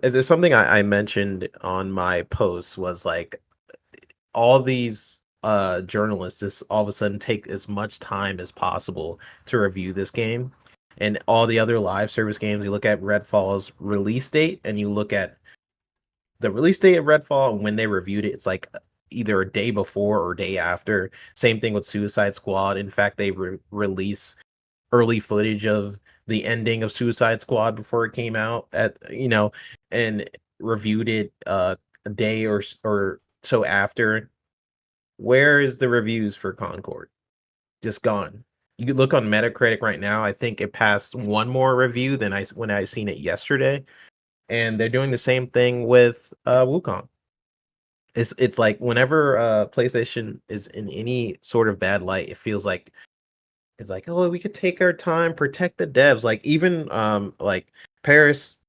is there something I mentioned on my post was like, all these journalists just all of a sudden take as much time as possible to review this game. And all the other live service games, you look at Redfall's release date, and you look at the release date of Redfall and when they reviewed it, it's like either a day before or day after. Same thing with Suicide Squad. In fact, they release early footage of the ending of Suicide Squad before it came out, and reviewed it a day or so after. Where is the reviews for Concord? Just gone. You could look on Metacritic right now. I think it passed one more review than when I seen it yesterday, and they're doing the same thing with Wukong. It's like, whenever PlayStation is in any sort of bad light, it feels like it's like, oh, we could take our time, protect the devs. Like, even like Paris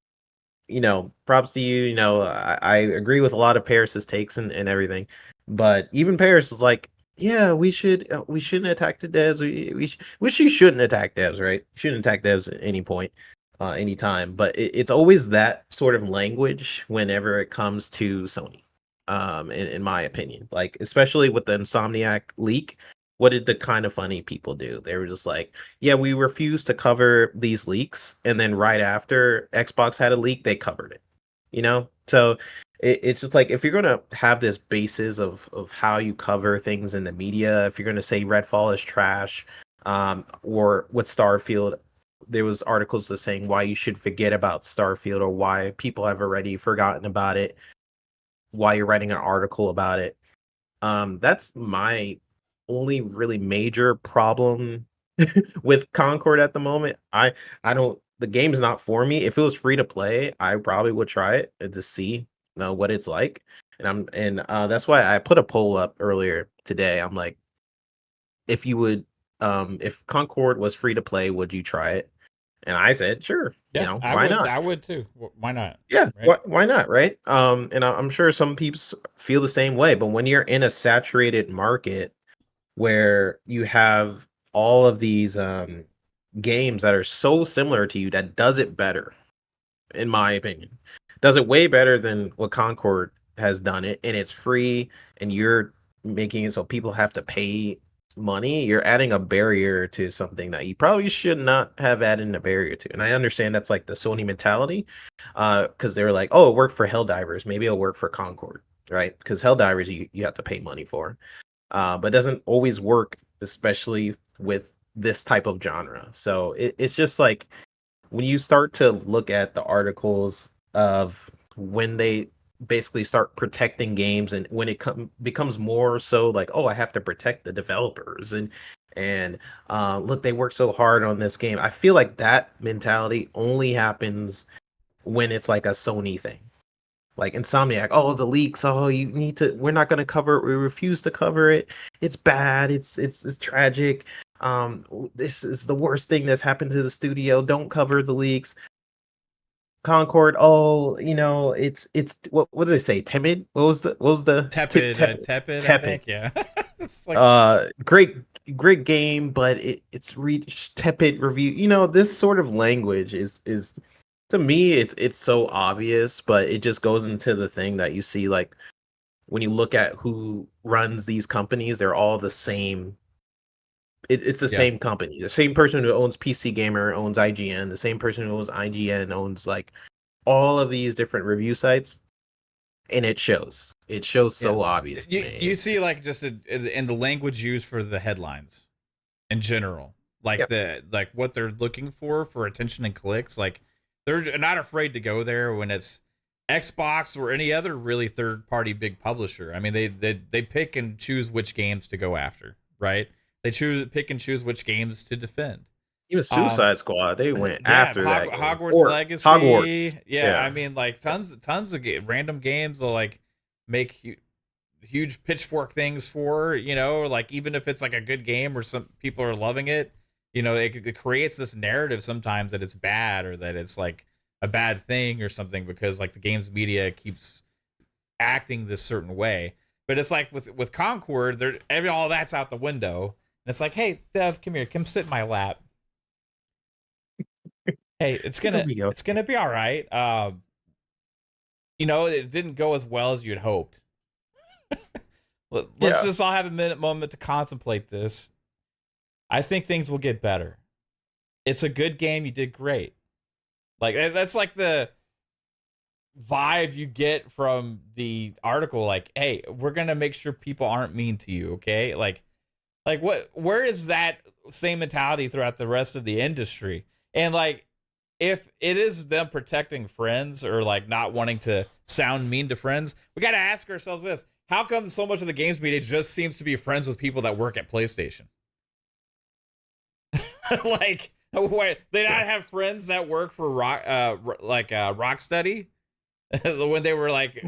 props to you. I agree with a lot of Paris's takes and everything, but even Paris is like, yeah, we shouldn't attack the devs. Which you shouldn't attack devs, right? You shouldn't attack devs at any point, any time. But it's always that sort of language whenever it comes to Sony, in my opinion. Like especially with the Insomniac leak, what did the kind of funny people do? They were just like, yeah, we refuse to cover these leaks, and then right after Xbox had a leak, they covered it. So it's just like if you're gonna have this basis of how you cover things in the media, if you're gonna say Redfall is trash, or with Starfield, there was articles that saying why you should forget about Starfield or why people have already forgotten about it, why you're writing an article about it. That's my only really major problem with Concord at the moment. I don't the game's not for me. If it was free to play, I probably would try it and to see what it's like. And that's why I put a poll up earlier today. I'm like, if Concord was free to play, would you try it? And I said, sure. Yeah, Why not? I would too. Why not? Yeah, Right? why not, right? And I'm sure some people feel the same way. But when you're in a saturated market where you have all of these games that are so similar to you, that does it better, in my opinion. Does it way better than what Concord has done it, and it's free, and you're making it so people have to pay money. You're adding a barrier to something that you probably should not have added a barrier to. And I understand that's like the Sony mentality, because they were like, oh, it worked for Helldivers, maybe it'll work for Concord, right? Because Helldivers you have to pay money for, but it doesn't always work, especially with this type of genre. So it's just like when you start to look at the articles of when they basically start protecting games, and when it becomes more so like, oh, I have to protect the developers, and look, they worked so hard on this game. I feel like that mentality only happens when it's like a Sony thing, like Insomniac. Oh, the leaks. Oh, we're not going to cover it. We refuse to cover it. It's bad. It's tragic. This is the worst thing that's happened to the studio. Don't cover the leaks. Concord. Oh, it's what did they say? Timid. What was the Tepid, tepid? tepid, I Tepid. think. Yeah. It's like, Great game, but it's reached tepid review. This sort of language is to me, it's so obvious, but it just goes into the thing that you see, like when you look at who runs these companies, they're all the same. It's the Yeah. same company. The same person who owns PC Gamer owns IGN. The same person who owns IGN owns like all of these different review sites, and it shows. It shows so obvious to me. You see, like, just in the language used for the headlines in general, like like what they're looking for attention and clicks. Like they're not afraid to go there when it's Xbox or any other really third party big publisher. I mean, they pick and choose which games to go after, right? They pick and choose which games to defend. Even Suicide Squad, they went Yeah, after that. Hogwarts Legacy. Hogwarts. Yeah, I mean, like tons of random games will like make huge pitchfork things for, like even if it's like a good game or some people are loving it, it creates this narrative sometimes that it's bad or that it's like a bad thing or something because like the games media keeps acting this certain way. But it's like with Concord, all that's out the window. And it's like, hey, Dev, come here, come sit in my lap. Hey, it's gonna be all right. It didn't go as well as you'd hoped. Let's just all have a moment to contemplate this. I think things will get better. It's a good game. You did great. Like that's like the vibe you get from the article. Like, hey, we're gonna make sure people aren't mean to you. Okay, like where is that same mentality throughout the rest of the industry? And like, if it is them protecting friends or like not wanting to sound mean to friends, we got to ask ourselves this: how come so much of the games media just seems to be friends with people that work at PlayStation? Like, they not have friends that work for Rocksteady when they were like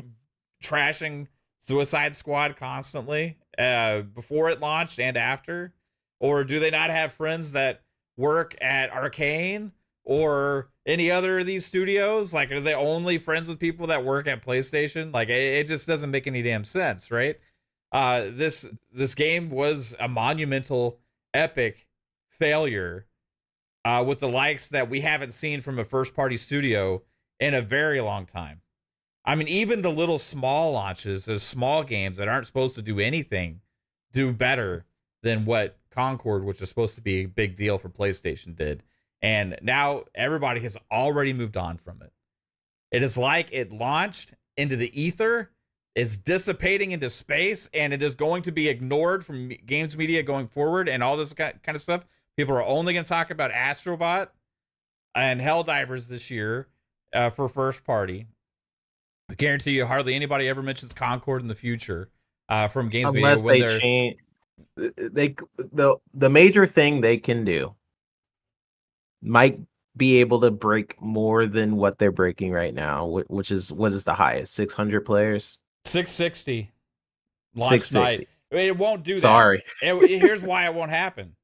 trashing Suicide Squad constantly before it launched and after? Or do they not have friends that work at Arcane or any other of these studios? Like, are they only friends with people that work at PlayStation? Like, it just doesn't make any damn sense, right? This game was a monumental, epic failure, with the likes that we haven't seen from a first party studio in a very long time. I mean, even the little small launches, the small games that aren't supposed to do anything, do better than what Concord, which is supposed to be a big deal for PlayStation, did. And now everybody has already moved on from it. It is like it launched into the ether, it's dissipating into space, and it is going to be ignored from games media going forward and all this kind of stuff. People are only going to talk about Astrobot and Helldivers this year for first party. I guarantee you hardly anybody ever mentions Concord in the future from games media Unless when they they're change, the major thing they can do might be able to break more than what they're breaking right now, which is what is the highest 600 players, 660 launch 660. night. I mean, it won't do that. Sorry. Here's why it won't happen.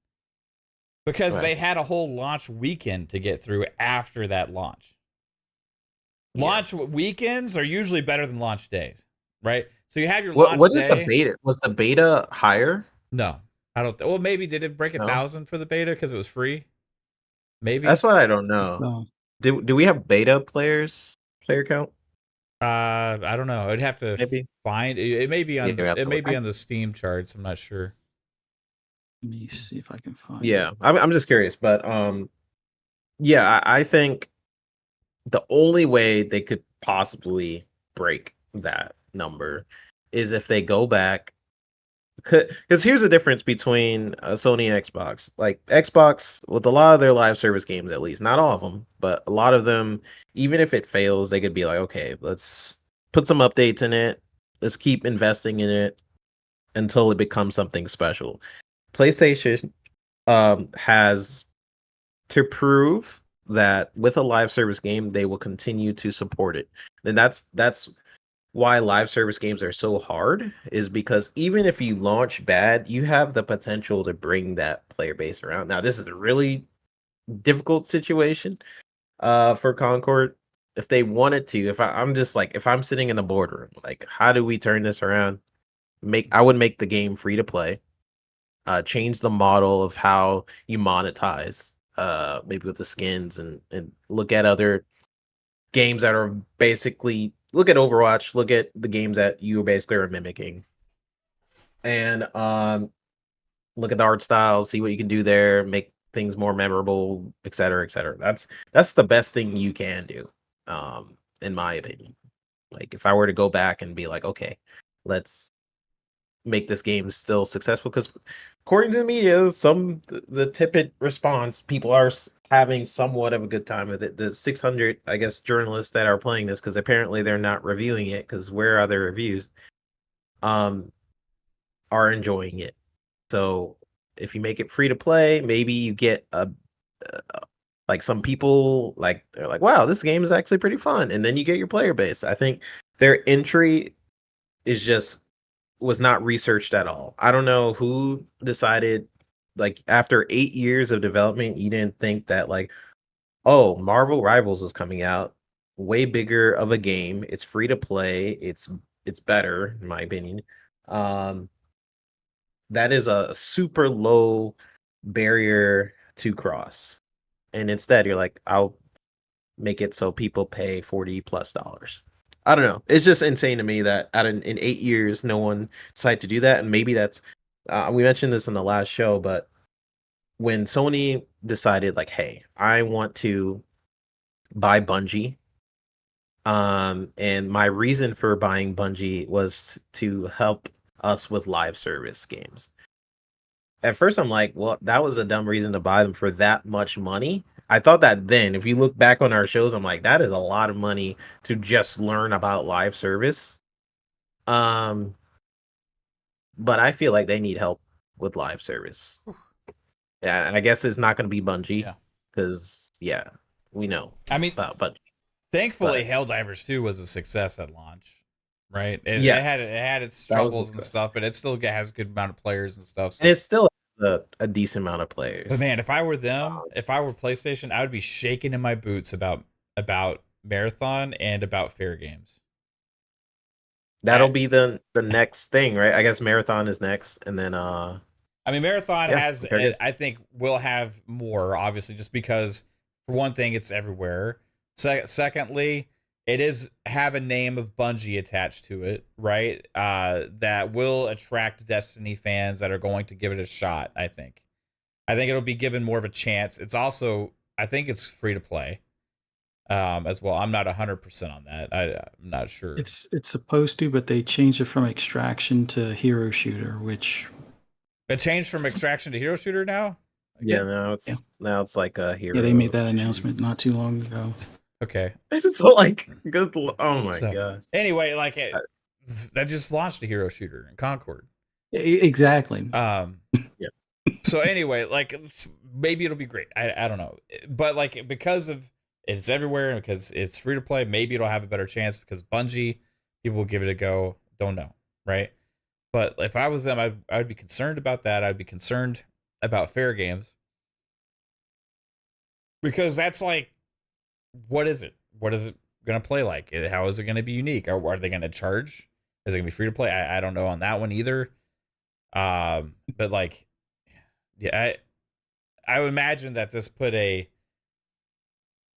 Because Right. they had a whole launch weekend to get through after that launch. Yeah. Launch weekends are usually better than launch days, right? So you have your What launch what is day. the beta? Was the beta higher? No, I don't. Well, maybe did it break No? 1,000 for the beta because it was free? Maybe. That's what I don't know. So, Do we have beta player count? I don't know. I'd have to Maybe. find. It may be on. Yeah, we have It to may look. be on the Steam charts. I'm not sure. let me see if I can find. Yeah, I'm just curious, but yeah, I think the only way they could possibly break that number is if they go back. Because here's the difference between Sony and Xbox. Like Xbox, with a lot of their live service games, at least, not all of them, but a lot of them, even if it fails, they could be like, okay, let's put some updates in it. Let's keep investing in it until it becomes something special. PlayStation has to prove that with a live service game, they will continue to support it. And that's why live service games are so hard, is because even if you launch bad, you have the potential to bring that player base around. Now, this is a really difficult situation for Concord. If they wanted to, I'm just like, if I'm sitting in a boardroom, like, how do we turn this around? I would make the game free to play, change the model of how you monetize, maybe with the skins, and look at other games that are basically, look at Overwatch, look at the games that you basically are mimicking, and look at the art style, see what you can do there, make things more memorable, etc., etc. That's the best thing you can do, in my opinion. Like, if I were to go back and be like, okay, let's make this game still successful, because according to the media, the tepid response, people are having somewhat of a good time with it. The 600, I guess, journalists that are playing this, because apparently they're not reviewing it, because where are their reviews, are enjoying it. So if you make it free to play, maybe you get like, some people, like, they're like, wow, this game is actually pretty fun, and then you get your player base. I think their entry was not researched at all. I don't know who decided, like, after 8 years of development, you didn't think that, like, oh, Marvel Rivals is coming out, way bigger of a game. It's free to play. It's better, in my opinion. That is a super low barrier to cross. And instead, you're like, I'll make it so people pay $40+. I don't know. It's just insane to me that in 8 years, no one decided to do that. And maybe that's, we mentioned this in the last show, but when Sony decided, like, hey, I want to buy Bungie, and my reason for buying Bungie was to help us with live service games. At first, I'm like, well, that was a dumb reason to buy them for that much money. I thought that then. If you look back on our shows, I'm like, that is a lot of money to just learn about live service. But I feel like they need help with live service. Yeah, I guess it's not going to be Bungie, because we know. I mean, about Bungie. Thankfully, Helldivers 2 was a success at launch, right? It Yeah. had its That was a struggles and success. stuff, but it still has a good amount of players and stuff. So. And it's still a decent amount of players. But man, if I were them, if I were PlayStation, I would be shaking in my boots about Marathon and about Fair Games. That'll be the next thing, right? I guess Marathon is next, and then I mean, Marathon has, Fair Games. I think, will have more, obviously, just because, for one thing, it's everywhere. Secondly, it is have a name of Bungie attached to it, right? That will attract Destiny fans that are going to give it a shot, I think. I think it'll be given more of a chance. It's also, I think it's free to play as well. I'm not 100% on that. I'm not sure. It's supposed to, but they changed it from extraction to hero shooter, which It changed from extraction to hero shooter now? yeah, now it's like a hero. yeah, they made that announcement not too long ago. Okay. This is so like good. Oh my So, god. Anyway, like that just launched a hero shooter in Concord. Exactly. Yeah. So anyway, like maybe it'll be great. I don't know, but like because of it's everywhere and because it's free to play, maybe it'll have a better chance because Bungie, people will give it a go. Don't know, right? But if I was them, I would be concerned about that. I'd be concerned about Fair Games because that's like, what is it? What is it going to play like? How is it going to be unique? Or are they going to charge? Is it going to be free to play? I don't know on that one either. But like, yeah, I would imagine that this put a,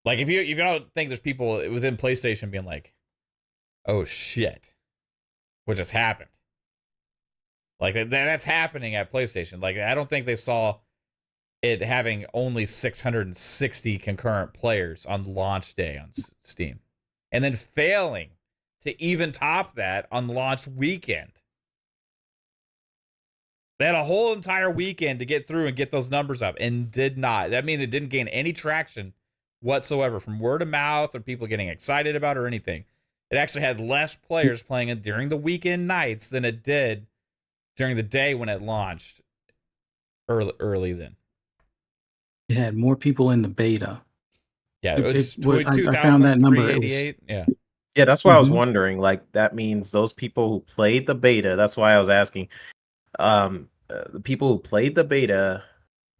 like, if you don't think there's people within PlayStation being like, oh shit, what just happened? Like that's happening at PlayStation. Like I don't think they saw it having only 660 concurrent players on launch day on Steam, and then failing to even top that on launch weekend. They had a whole entire weekend to get through and get those numbers up, and did not. That means it didn't gain any traction whatsoever from word of mouth or people getting excited about it or anything. It actually had less players playing it during the weekend nights than it did during the day when it launched early then. It had more people in the beta. Yeah, it was I found that number. 2,388. Yeah. Yeah, that's why I was wondering. Like that means those people who played the beta. That's why I was asking. The people who played the beta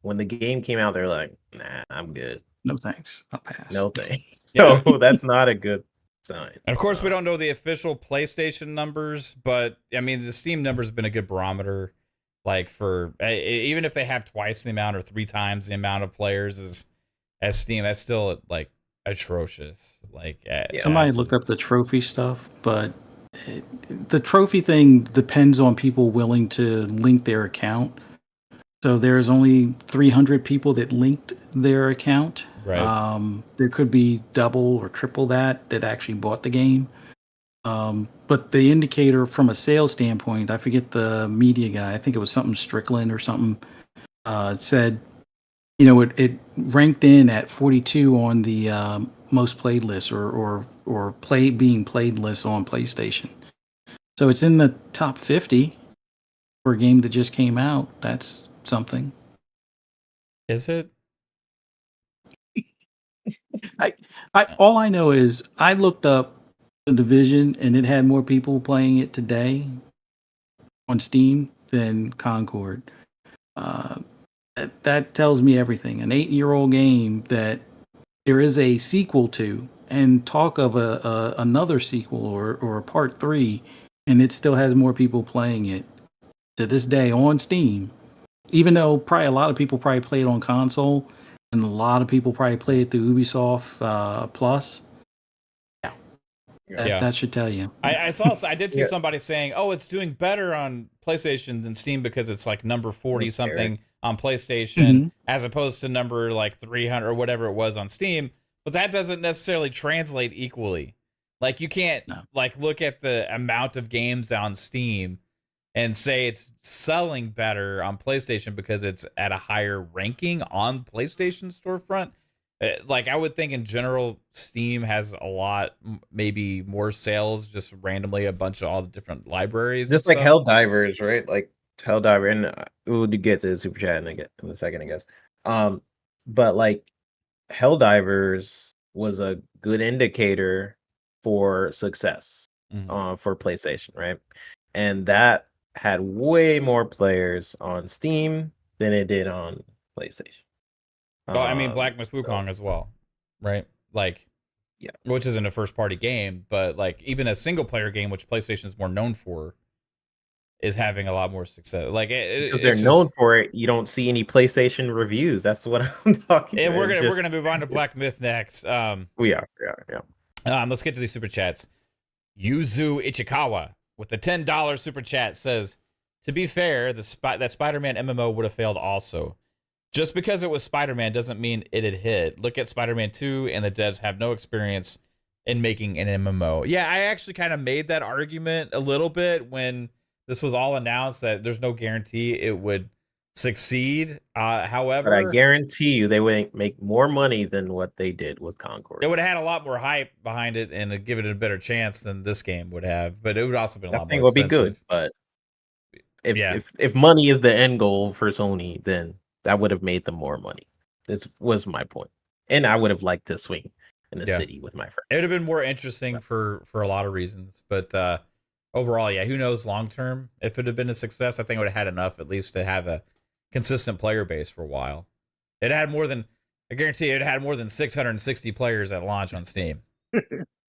when the game came out, they're like, "Nah, I'm good. No thanks. I'll pass." No thanks." Yeah. So that's not a good sign. And of course, we don't know the official PlayStation numbers, but I mean, the Steam numbers have been a good barometer. Like for even if they have twice the amount or 3 times the amount of players as Steam, that's still like atrocious. Like somebody looked up the trophy stuff, but the trophy thing depends on people willing to link their account. So there's only 300 people that linked their account. Right. There could be double or triple that actually bought the game. But the indicator from a sales standpoint, I forget the media guy, I think it was something Strickland or something, said, it ranked in at 42 on the most played list or being played list on PlayStation. So it's in the top 50 for a game that just came out. That's something. Is it? All I know is I looked up The Division and it had more people playing it today on Steam than Concord. That tells me everything. An 8-year-old game that there is a sequel to, and talk of another sequel or a part 3, and it still has more people playing it to this day on Steam. Even though probably a lot of people probably play it on console, and a lot of people probably play it through Ubisoft Plus. That should tell you. I did see somebody saying, "Oh, it's doing better on PlayStation than Steam because it's like number 40 something on PlayStation as opposed to number like 300 or whatever it was on Steam." But that doesn't necessarily translate equally. Like you can't like look at the amount of games on Steam and say it's selling better on PlayStation because it's at a higher ranking on PlayStation storefront. Like I would think in general, Steam has a lot, maybe more sales, just randomly a bunch of all the different libraries. Just like Helldivers, right? Like Helldiver, and we'll get to the super chat in a second, I guess. But like Helldivers was a good indicator for success for PlayStation, right? And that had way more players on Steam than it did on PlayStation. Oh, I mean, Black Myth So, Wukong as well, right? Like, yeah, which isn't a first party game, but like even a single player game, which PlayStation is more known for, is having a lot more success. Like because they're it's known just, for it. You don't see any PlayStation reviews. That's what I'm talking and about. It's we're just gonna move on to Black Myth next. we are, yeah. Let's get to these super chats. Yuzu Ichikawa with the $10 super chat says, "To be fair, that Spider-Man MMO would have failed also. Just because it was Spider-Man doesn't mean it had hit. Look at Spider-Man 2, and the devs have no experience in making an MMO." Yeah, I actually kind of made that argument a little bit when this was all announced that there's no guarantee it would succeed. But I However, guarantee you they would make more money than what they did with Concord. it would have had a lot more hype behind it and give it a better chance than this game would have. But it would also been a That lot thing more will be expensive. good, but if Yeah. if money is the end goal for Sony, then that would have made them more money. This was my point, and I would have liked to swing in the Yeah. city with my It friends. would have been more interesting for a lot of reasons, but overall, yeah, who knows long term if it would have been a success. I think it would have had enough at least to have a consistent player base for a while. It had more than, I guarantee it had more than 660 players at launch on Steam.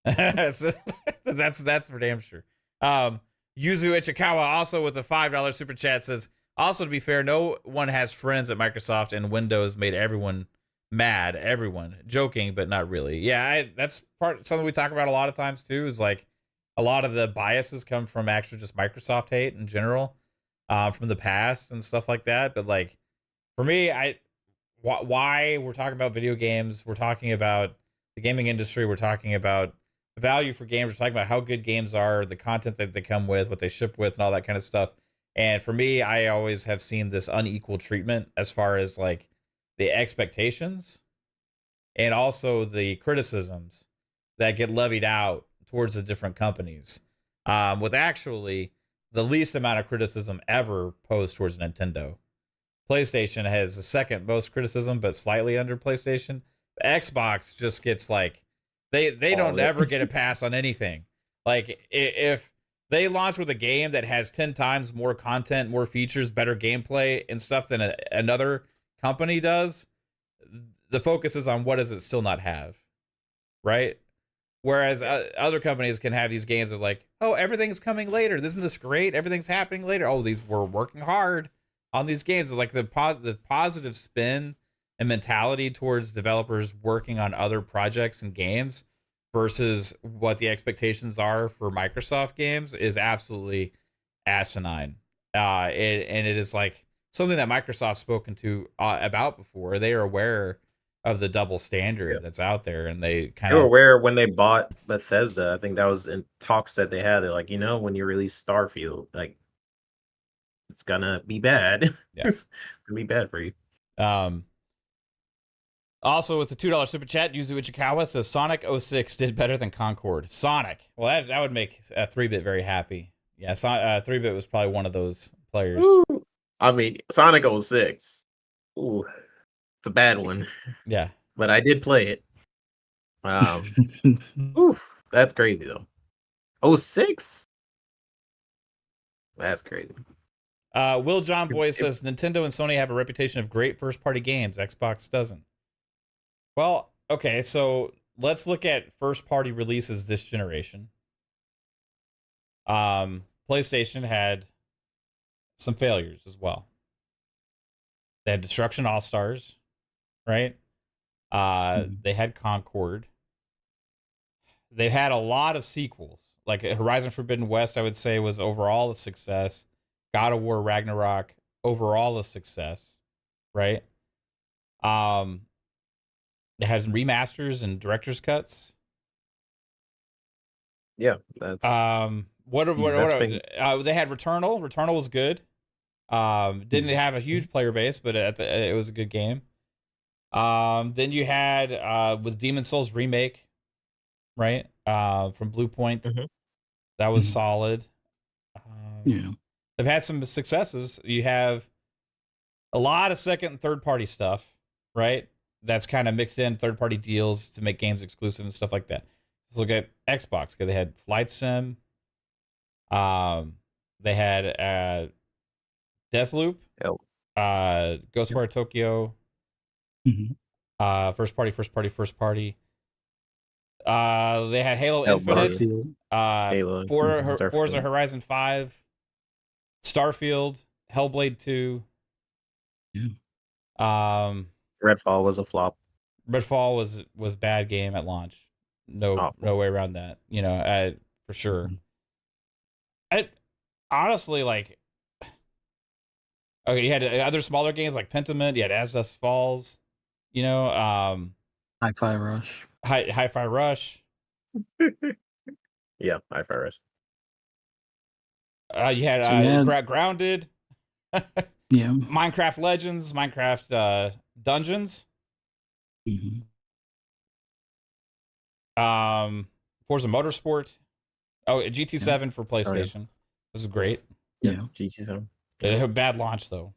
that's for damn sure. Yuzu Ichikawa also with a $5 super chat says, "Also, to be fair, no one has friends at Microsoft, and Windows made everyone mad. Everyone joking, but not really." Yeah, that's something we talk about a lot of times too. Is like a lot of the biases come from actually just Microsoft hate in general, from the past and stuff like that. But like for me, why we're talking about video games, we're talking about the gaming industry, we're talking about the value for games, we're talking about how good games are, the content that they come with, what they ship with, and all that kind of stuff. And for me, I always have seen this unequal treatment as far as like the expectations and also the criticisms that get levied out towards the different companies. With actually the least amount of criticism ever posed towards Nintendo. PlayStation has the second most criticism, but slightly under PlayStation. Xbox just gets like they don't ever get a pass on anything. Like if they launch with a game that has 10 times more content, more features, better gameplay and stuff than another company does, the focus is on what does it still not have, right? Whereas other companies can have these games of like, oh, everything's coming later. Isn't this great? Everything's happening later. Oh, we're working hard on these games. Like the positive spin and mentality towards developers working on other projects and games versus what the expectations are for Microsoft games is absolutely asinine. And it is like something that Microsoft's spoken to about before. They are aware of the double standard that's out there, and they kind They were of aware when they bought Bethesda. I think that was in talks that they had. They're like, when you release Starfield, like it's gonna be bad. Yeah. It's gonna be bad for you. Also with the $2 super chat, Yuzu Ichikawa says Sonic 06 did better than Concord. Sonic. Well, that would make 3-bit very happy. Yeah, 3-bit was probably one of those players. Ooh. I mean, Sonic 06. Ooh, it's a bad one. Yeah. But I did play it. Oof, that's crazy though. 06? That's crazy. Will John Boy says Nintendo and Sony have a reputation of great first-party games. Xbox doesn't. Well, okay, so let's look at first-party releases this generation. PlayStation had some failures as well. They had Destruction All-Stars, right? They had Concord. They had a lot of sequels. Like Horizon Forbidden West, I would say, was overall a success. God of War Ragnarok, overall a success, right? They had some remasters and director's cuts. Yeah, that's they had Returnal. Returnal was good. Didn't have a huge player base, but it was a good game. Then you had with Demon Souls remake, right? From Blue Point. Mhm. That was solid. Yeah. They've had some successes. You have a lot of second and third party stuff, right? That's kind of mixed in third party deals to make games exclusive and stuff like that. Let's look at Xbox because they had Flight Sim. They had Deathloop. Oh. Ghostwire Tokyo, Mhm. first party. They had Halo Hellblade. Infinite, Starfield. Halo, Forza Starfield. Horizon 5, Starfield, Hellblade 2. Yeah. Redfall was a flop. Redfall was bad game at launch. No Awful. way around that. For sure. Mhm. I honestly like. Okay, you had other smaller games like Pentiment. You had As Dust Falls. Hi-Fi Rush. Hi-Fi Rush. Yeah, Hi-Fi Rush. You had So you had- Grounded. Yeah. Minecraft Legends. Minecraft Dungeons. Mhm. Forza Motorsport. Oh, GT7 for PlayStation. This is great. Yeah. GT7. It had a bad launch though.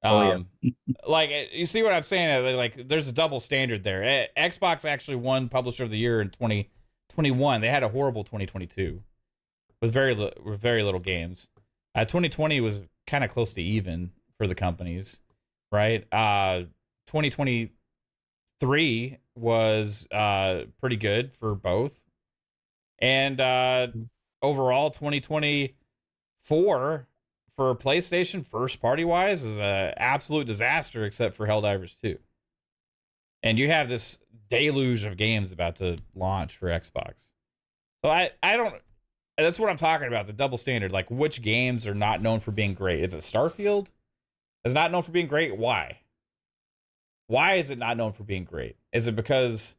Oh, yeah. Like you see what I'm saying? Like there's a double standard there. Xbox actually won Publisher of the Year in 2021. They had a horrible 2022 with very little games. 2020 was kind of close to even for the companies, right? 2023 was pretty good for both, and overall 2024 for PlayStation first party wise is a absolute disaster except for Helldivers 2. And you have this deluge of games about to launch for Xbox. So I don't that's what I'm talking about, the double standard. Like which games are not known for being great? Is it Starfield? Is not known for being great? Why? Why is it not known for being great? Is it because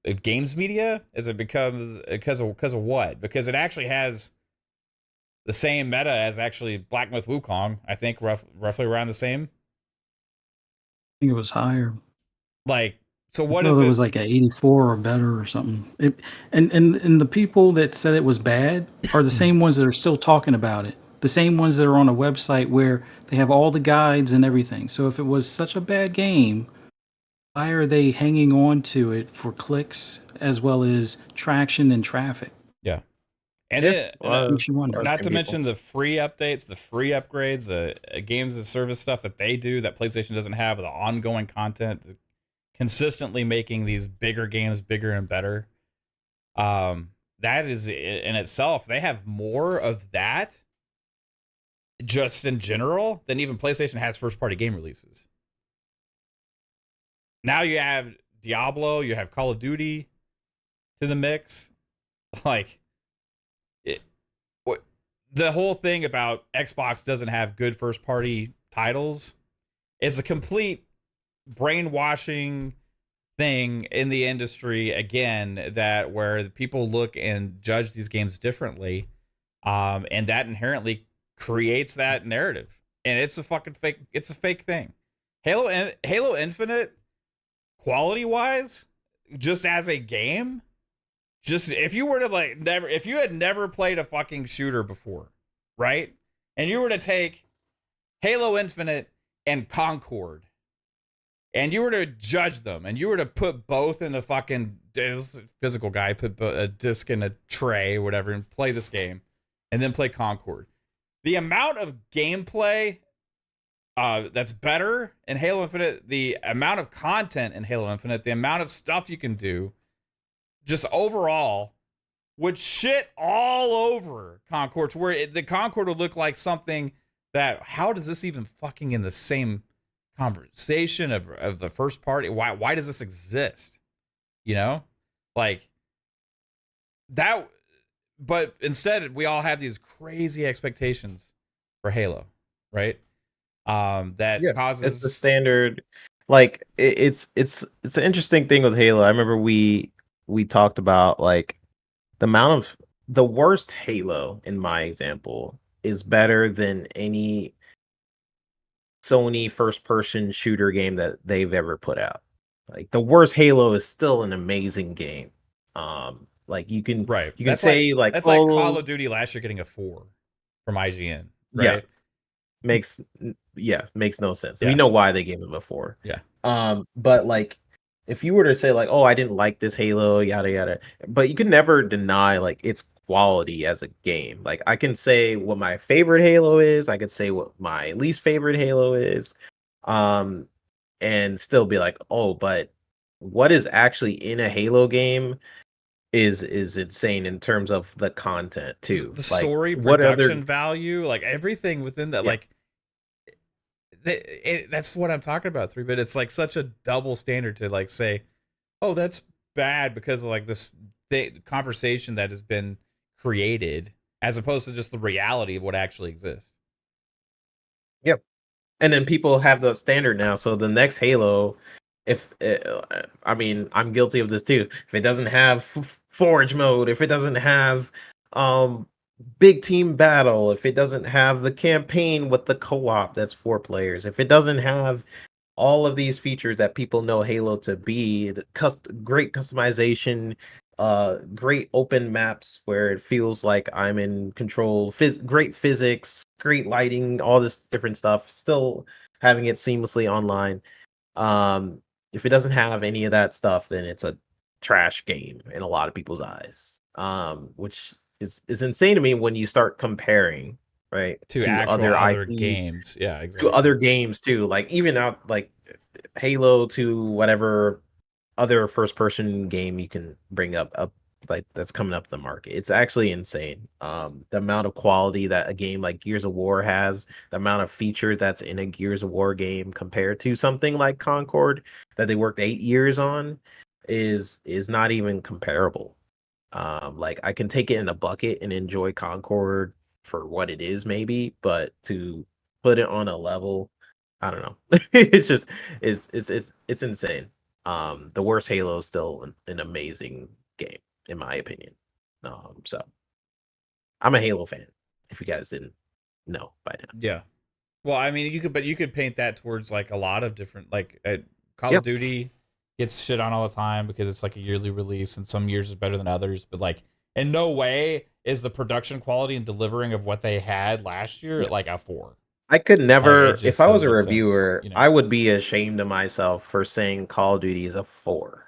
of games media? Is it because of what? Because it actually has the same meta as actually Black Myth Wukong. I think roughly around the same. I think it was higher. Like, so what I is thought it? It was like an 84 or better or something. And the people that said it was bad are the same ones that are still talking about it. The same ones that are on a website where they have all the guides and everything. So if it was such a bad game, why are they hanging on to it for clicks as well as traction and traffic? Yeah. And Yeah, then, Makes you wonder. not to mention the free updates, the free upgrades, the games as service stuff that they do that PlayStation doesn't have, the ongoing content, consistently making these bigger games bigger and better. That is in itself, they have more of that just in general than even PlayStation has first party game releases. Now you have Diablo, you have Call of Duty to the mix. Like, the whole thing about Xbox doesn't have good first party titles is a complete brainwashing thing in the industry again, that where people look and judge these games differently, and that inherently creates that narrative, and it's a fake thing. Halo Infinite, quality wise, just as a game, just if you were to if you had never played a fucking shooter before, right, and you were to take Halo Infinite and Concord, and you were to judge them, and you were to put both in a fucking physical guy, put a disc in a tray, whatever, and play this game, and then play Concord, the amount of gameplay that's better in Halo Infinite, the amount of content in Halo Infinite, the amount of stuff you can do, just overall, would shit all over Concord, to where the Concord would look like something that, how does this even fucking in the same conversation of the first party? Why does this exist? Like that. But instead, we all have these crazy expectations for Halo, right? That causes, it's the standard. Like it's an interesting thing with Halo. I remember we talked about like the worst Halo in my example is better than any Sony first person shooter game that they've ever put out. Like the worst Halo is still an amazing game. Like you can that's say like that's like Call of Duty last year getting a 4 from IGN, right? Makes no sense. Yeah. We know why they gave him a 4. Yeah. But like if you were to say like, oh, I didn't like this Halo, yada yada, but you can never deny like its quality as a game. Like I can say what my favorite Halo is, I could say what my least favorite Halo is, um, and still be like, oh, but what is actually in a Halo game is insane in terms of the content too. The Like story, what other production value, like everything within that, yeah. like that's what I'm talking about. 3-bit. It's like such a double standard to like say, oh, that's bad because of like this conversation that has been created, as opposed to just the reality of what actually exists. Yep. And then people have the standard now. So the next Halo, if I mean, I'm guilty of this too. If it doesn't have forge mode, if it doesn't have um big team battle, if it doesn't have the campaign with the co-op that's 4 players, if it doesn't have all of these features that people know Halo to be, the great customization, great open maps where it feels like I'm in control, great physics, great lighting, all this different stuff, still having it seamlessly online. Um, if it doesn't have any of that stuff, then it's a trash game in a lot of people's eyes. Which is insane to me when you start comparing, right, To to actual other other IPs, games. Yeah, to exactly. other games too. Like even out like Halo to whatever other first person game you can bring up like that's coming up the market. It's actually insane. The amount of quality that a game like Gears of War has, the amount of features that's in a Gears of War game compared to something like Concord that they worked 8 years on is not even comparable. Like I can take it in a bucket and enjoy Concord for what it is, maybe, but to put it on a level, I don't know. It's just it's insane. The worst Halo is still an amazing game, in my opinion. So I'm a Halo fan, if you guys didn't know by now. Yeah. Well, I mean, you could paint that towards like a lot of different, like Call of Yep. Duty gets shit on all the time because it's like a yearly release, and some years is better than others. But like, in no way is the production quality and delivering of what they had last year Yeah. like a 4. I could Like, it never, if just I was doesn't a make sense. reviewer, You know, I would be ashamed of myself for saying Call of Duty is a 4.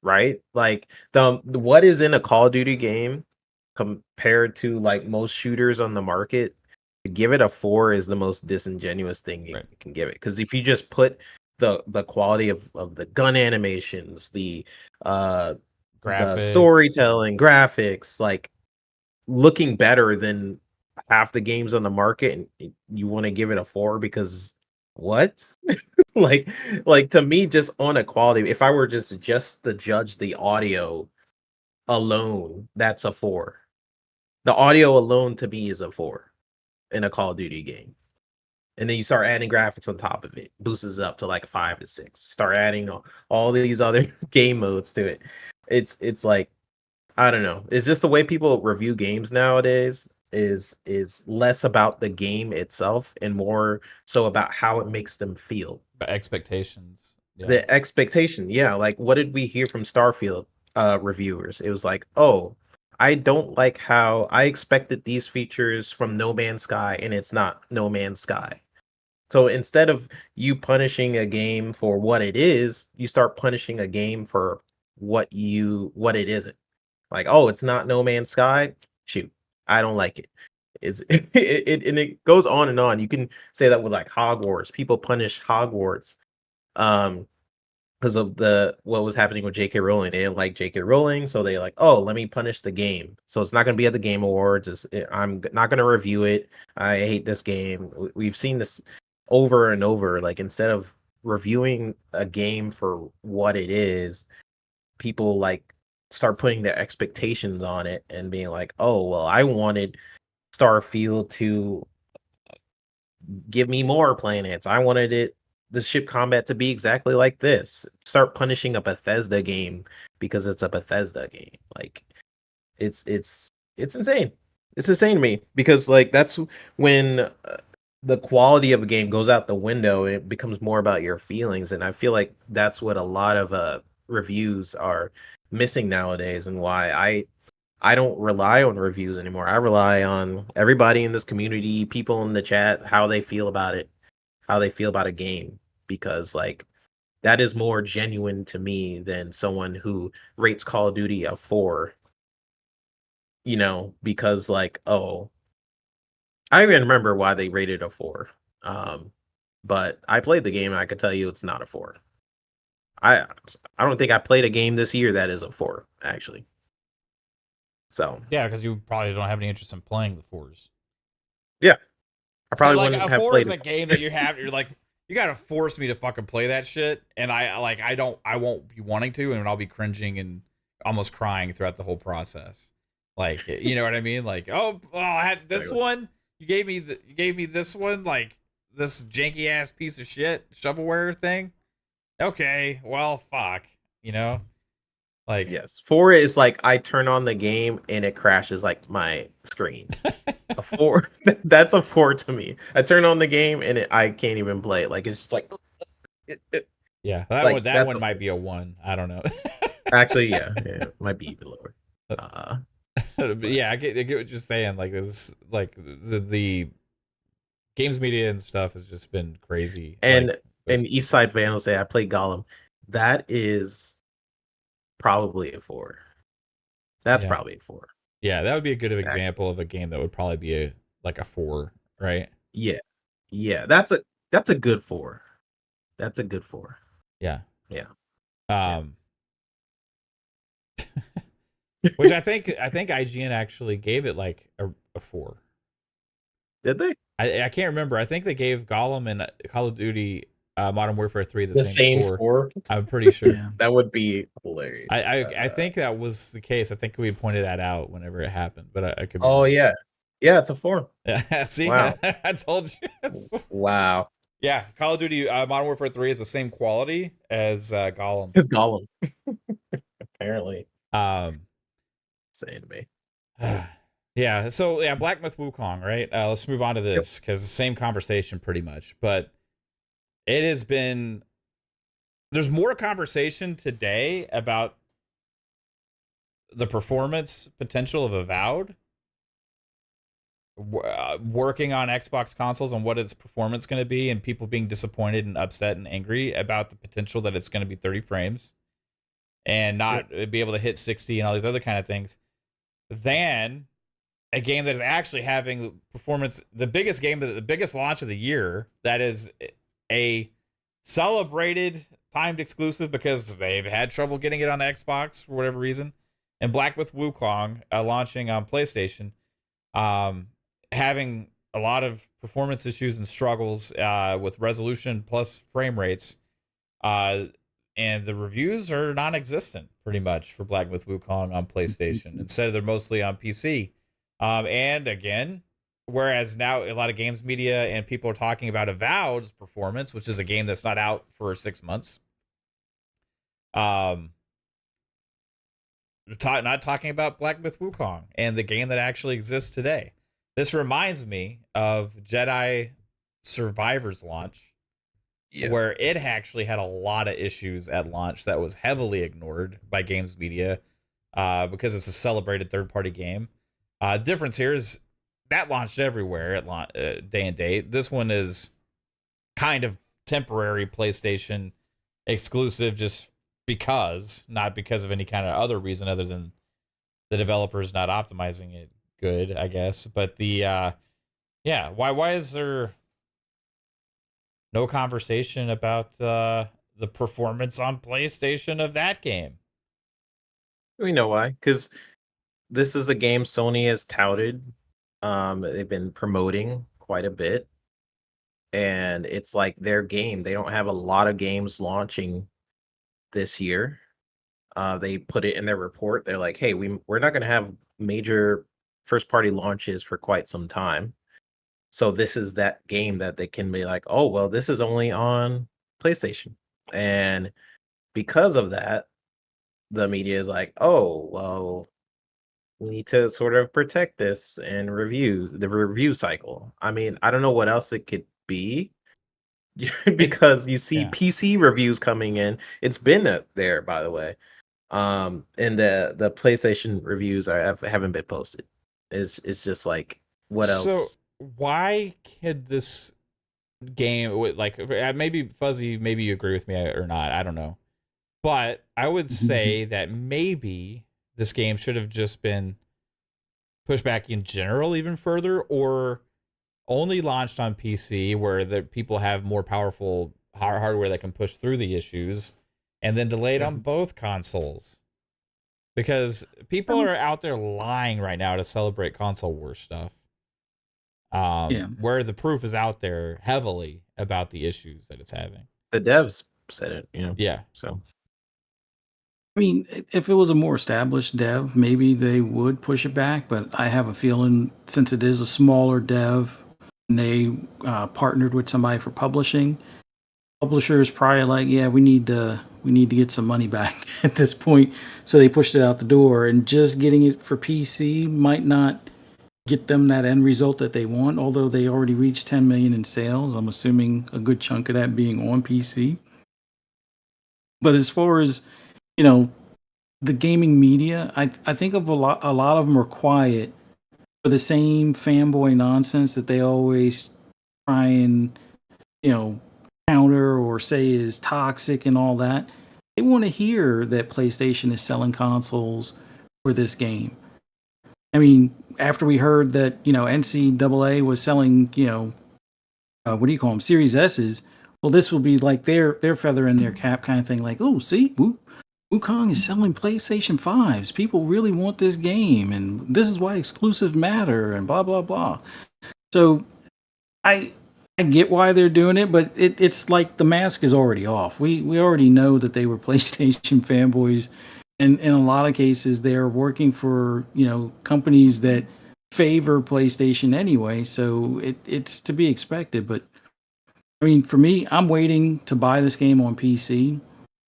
Right? Like what is in a Call of Duty game compared to like most shooters on the market, to give it a 4 is the most disingenuous thing you right? can give it. Because if you just put the quality of the gun animations, the Graphics. storytelling, graphics, like looking better than half the games on the market, and you want to give it a 4 because what? like to me, just on a quality, if I were just to judge the audio alone, that's a 4. The audio alone to me is a 4 in a Call of Duty game. And then you start adding graphics on top of it, boosts it up to like a 5 to 6. Start adding all these other game modes to it. It's like, I don't know. It's just the way people review games nowadays is less about the game itself and more so about how it makes them feel. But expectations. Yeah. The expectation, yeah. Like, what did we hear from Starfield reviewers? It was like, oh, I don't like how I expected these features from No Man's Sky, and it's not No Man's Sky. So instead of you punishing a game for what it is, you start punishing a game for what it isn't. Like, oh, it's not No Man's Sky. Shoot, I don't like it. It's and it goes on and on. You can say that with like Hogwarts. People punish Hogwarts um because of what was happening with J.K. Rowling. They didn't like J.K. Rowling, so they like, oh, let me punish the game. So it's not going to be at the Game Awards. I'm not going to review it. I hate this game. We've seen this over and over. Like instead of reviewing a game for what it is, people like start putting their expectations on it and being like, oh, well, I wanted Starfield to give me more planets. I wanted the ship combat to be exactly like this. Start punishing a Bethesda game because it's a Bethesda game. Like it's insane. It's insane to me because like that's when the quality of a game goes out the window. It becomes more about your feelings, and I feel like that's what a lot of reviews are missing nowadays, and why I don't rely on reviews anymore. I rely on everybody in this community, people in the chat, how they feel about it, how they feel about a game, because like that is more genuine to me than someone who rates Call of Duty a 4 because like, oh, I even remember why they rated a 4. But I played the game and I can tell you it's not a 4. I I don't think I played a game this year that is a 4, actually. So Yeah, because you probably don't have any interest in playing the 4s. yeah, I probably Like wouldn't a have 4 played is a game that you're like, you gotta force me to fucking play that shit, and I won't be wanting to, and I'll be cringing and almost crying throughout the whole process. Like, you know what I mean? Like, I had this Exactly. one. You gave me this one, like this janky ass piece of shit shovelware thing. Okay, well, fuck, you know, like, Yes. 4 is like I turn on the game and it crashes like my screen. A 4, that's a 4 to me. I turn on the game and I can't even play it. Like it's just like yeah, like that that's one a might 4. be a 1. I don't know. Actually, yeah, it might be even lower. But yeah, I get what you're saying. Like this, like the games media and stuff has just been crazy. Like, And but East Side Fan will say I played Gollum. That is probably a 4. That's yeah, probably a 4. yeah, that would be a good Actually. example of a game that would probably be a 4, right? Yeah. Yeah, that's a good 4. That's a good 4. Yeah. Yeah. Yeah. Um, which I think IGN actually gave it like a 4. Did they? I can't remember. I think they gave Gollum and Call of Duty Modern Warfare 3 the The same same score. score? I'm pretty sure. Yeah. That would be hilarious. I think that was the case. I think we pointed that out whenever it happened, but I could be Oh wrong. yeah. Yeah, it's a 4. Yeah, see, Wow. I told you. Wow. Yeah, Call of Duty Modern Warfare 3 is the same quality as Gollum. It's Gollum. Apparently. Um, Insane to me. yeah. So yeah, Black Myth Wukong, right? Let's move on to Yep. this because the same conversation pretty much, but it has been. There's more conversation today about the performance potential of Avowed working on Xbox consoles and what its performance going to be, and people being disappointed and upset and angry about the potential that it's going to be 30 frames and not be able to hit 60 and all these other kind of things, than a game that is actually having performance, the biggest game, the biggest launch of the year, that is a celebrated timed exclusive because they've had trouble getting it on Xbox for whatever reason, and Black Myth Wukong launching on PlayStation, having a lot of performance issues and struggles with resolution plus frame rates, and the reviews are non-existent pretty much for Black Myth Wukong on PlayStation. Instead, they're mostly on PC. And again, whereas now a lot of games media and people are talking about Avowed's performance, which is a game that's not out for 6 months. Not talking about Black Myth Wukong and the game that actually exists today. This reminds me of Jedi Survivor's launch, where it actually had a lot of issues at launch that was heavily ignored by games media because it's a celebrated third-party game. Difference here is that launched everywhere at day and date. This one is kind of temporary PlayStation exclusive, just because, not because of any kind of other reason other than the developers not optimizing it good, I guess. But why is there no conversation about the performance on PlayStation of that game? We know why. Because this is a game Sony has touted. They've been promoting quite a bit. And it's like their game. They don't have a lot of games launching this year. They put it in their report. They're like, hey, we're not gonna have major first party launches for quite some time. So this is that game that they can be like, oh well, this is only on PlayStation. And because of that, the media is like, oh well, we need to sort of protect this and review the review cycle. I mean, I don't know what else it could be because you see Yeah. PC reviews coming in. It's been there, by the way. And the PlayStation reviews haven't been posted. It's just like, what else? Why could this game, like, maybe Fuzzy, maybe you agree with me or not, I don't know, but I would say that maybe this game should have just been push back in general even further, or only launched on PC where the people have more powerful hardware that can push through the issues, and then delayed on both consoles? Because people are out there lying right now to celebrate console war stuff. Where the proof is out there heavily about the issues that it's having. The devs said it, you know. Yeah. So I mean, if it was a more established dev, maybe they would push it back. But I have a feeling, since it is a smaller dev, and they partnered with somebody for publishing, publisher is probably like, yeah, we need to get some money back at this point. So they pushed it out the door, and just getting it for PC might not get them that end result that they want. Although they already reached 10 million in sales, I'm assuming a good chunk of that being on PC. But as far as the gaming media, I think of a lot of them are quiet for the same fanboy nonsense that they always try and counter or say is toxic and all that. They want to hear that PlayStation is selling consoles for this game. I mean, after we heard that NCAA was selling what do you call them, Series S's, well, this will be like their feather in their cap kind of thing. Like, oh, see, Wukong is selling PlayStation 5s. People really want this game, and this is why exclusive matter, and blah, blah, blah. So I get why they're doing it, but it's like the mask is already off. We already know that they were PlayStation fanboys, and in a lot of cases, they're working for companies that favor PlayStation anyway, so it's to be expected. But I mean, for me, I'm waiting to buy this game on PC. I'm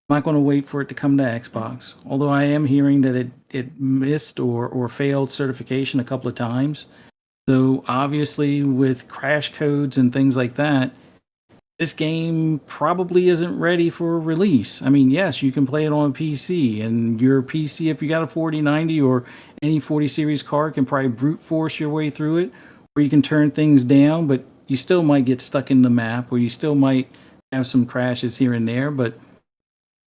not going to wait for it to come to Xbox, although I am hearing that it missed or failed certification a couple of times. So obviously with crash codes and things like that, this game probably isn't ready for release. I mean, yes, you can play it on PC, and your PC, if you got a 4090 or any 40 series card, can probably brute force your way through it, or you can turn things down, but you still might get stuck in the map, or you still might have some crashes here and there. But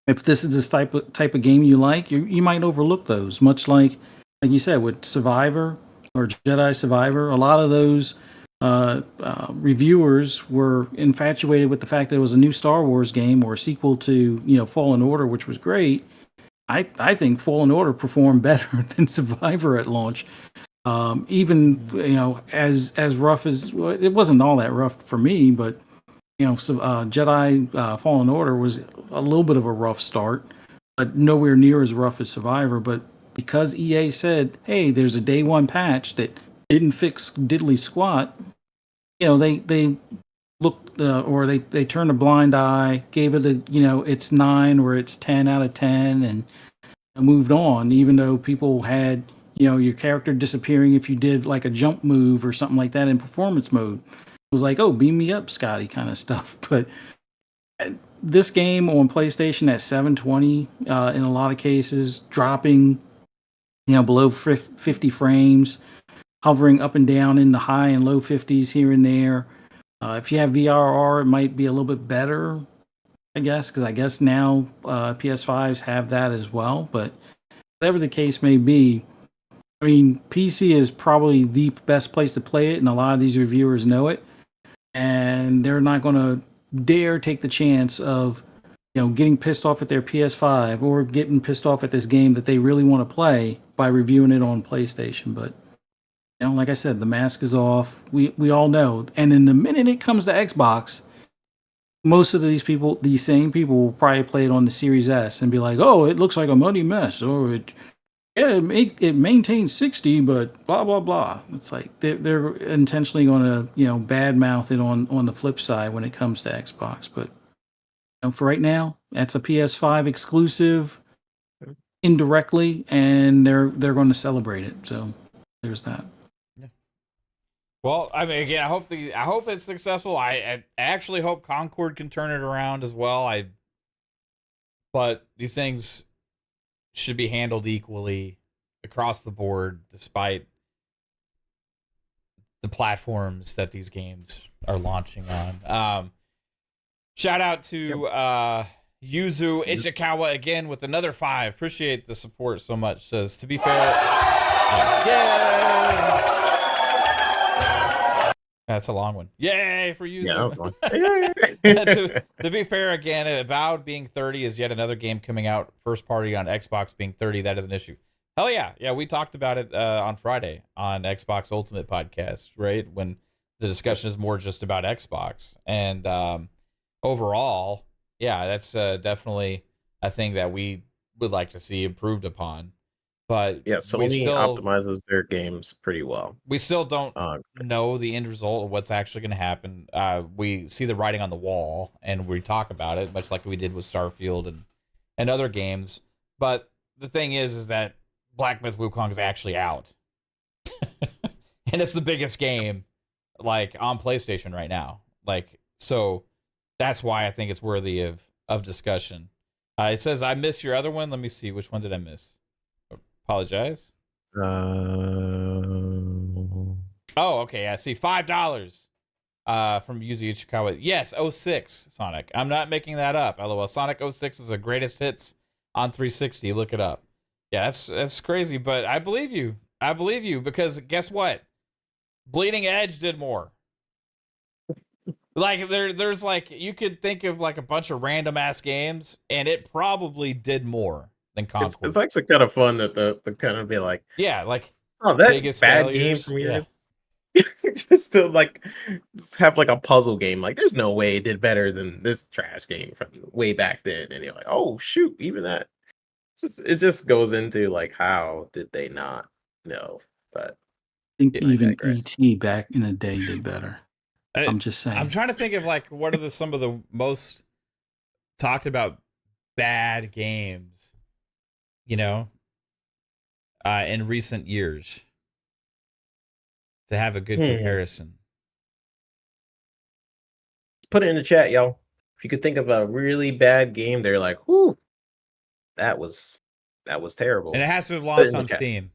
if this is the type of game you like, you might overlook those, much like you said with Survivor or Jedi Survivor. A lot of those reviewers were infatuated with the fact that it was a new Star Wars game or a sequel to Fallen Order, which was great. I think Fallen Order performed better than Survivor at launch. Even as rough as, well, it wasn't all that rough for me, but Jedi Fallen Order was a little bit of a rough start, but nowhere near as rough as Survivor. But because EA said, hey, there's a day one patch that didn't fix diddly squat, they looked or they turned a blind eye, gave it it's 9 or it's 10 out of 10, and moved on, even though people had your character disappearing if you did like a jump move or something like that in performance mode. It was like, oh, beam me up, Scotty, kind of stuff. But this game on PlayStation at 720 in a lot of cases, dropping below 50 frames, hovering up and down in the high and low 50s here and there. If you have VRR, it might be a little bit better, I guess, because I guess now PS5s have that as well. But whatever the case may be, I mean, PC is probably the best place to play it, and a lot of these reviewers know it. And they're not going to dare take the chance of, getting pissed off at their PS5 or getting pissed off at this game that they really want to play by reviewing it on PlayStation. But, like I said, the mask is off. We all know. And then the minute it comes to Xbox, most of these same people will probably play it on the Series S and be like, oh, it looks like a muddy mess, or it maintains 60, but blah, blah, blah. It's like they're intentionally going to, badmouth it on the flip side when it comes to Xbox. But for right now, that's a PS5 exclusive indirectly, and they're going to celebrate it. So there's that. Yeah. Well, I mean, again, I hope it's successful. I actually hope Concord can turn it around as well. But these things should be handled equally across the board, despite the platforms that these games are launching on. Shout out to Yuzu Ichikawa again with another 5. Appreciate the support so much. Says, to be fair, yeah. that's a long one. Yay for you. Yeah, that was Zoom. fun. To be fair, again, Avowed being 30 is yet another game coming out first party on Xbox being 30. That is an issue. Hell yeah. Yeah, we talked about it on Friday on Xbox Ultimate Podcast, right? When the discussion is more just about Xbox. And overall, yeah, that's definitely a thing that we would like to see improved upon. But Yeah, we Sony still optimizes their games pretty well. don't know the end result of what's actually going to happen. We see the writing on the wall, and we talk about it, much like we did with Starfield and other games. But the thing is that Black Myth Wukong is actually out, and it's the biggest game like on PlayStation right now. Like, so that's why I think it's worthy of discussion. It says I missed your other one. Let me see, which one did I miss? Apologize. Oh, okay. I see $5 from Yuzi Ichikawa. Yes, 06 Sonic. I'm not making that up. LOL. Sonic 06 was the greatest hits on 360. Look it up. Yeah, that's crazy, but I believe you. I believe you because guess what? Bleeding Edge did more. Like there's like you could think of like a bunch of random ass games, and it probably did more than Concord. It's actually kind of fun that the kind of be like, yeah, like oh, that biggest bad failures. game from yours. Just to like just have like a puzzle game. Like, there's no way it did better than this trash game from way back then. And you're like, oh shoot, even that. It just goes into like, how did they not know? But I think I even digress. E.T. back in the day did better. I'm just saying. I'm trying to think of like what are some of the most talked about bad games, in recent years to have a good comparison. Put it in the chat, y'all. If you could think of a really bad game, they're like, whoo, that was terrible. And it has to have Put it launched in the on chat. Steam.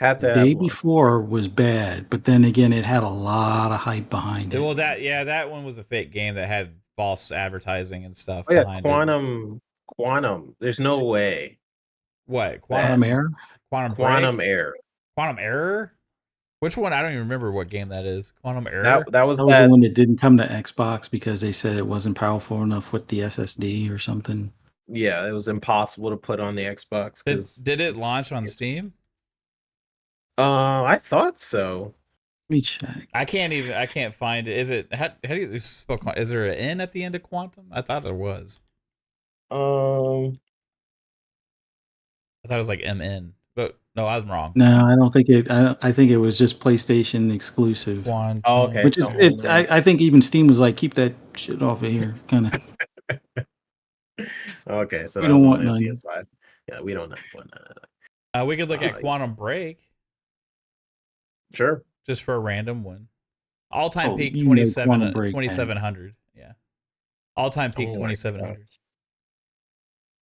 Had to have Day one. before was bad, but then again, it had a lot of hype behind it. Well, that one was a fake game that had false advertising and stuff Oh yeah, behind Quantum. There's no way. What? Quantum Error? Quantum Error. Quantum Error? Which one? I don't even remember what game that is. Quantum Error? That was the one that didn't come to Xbox because they said it wasn't powerful enough with the SSD or something. Yeah, it was impossible to put on the Xbox. Did it launch on Steam? I thought so. Let me check. I can't find it. Is it how do you spell is there an N at the end of quantum? I thought there was. I thought it was like MN, but no, I was wrong. No, I don't think it. I think it was just PlayStation exclusive. Quantum. Oh, okay. Which is it. I think even Steam was like, keep that shit off of here, kind of. Okay, so we that don't was want only none. a PS5. Yeah, we don't want none. We could look at Quantum Break. Sure. Just for a random one. All-time peak you know 2700. Yeah. All-time peak 2700.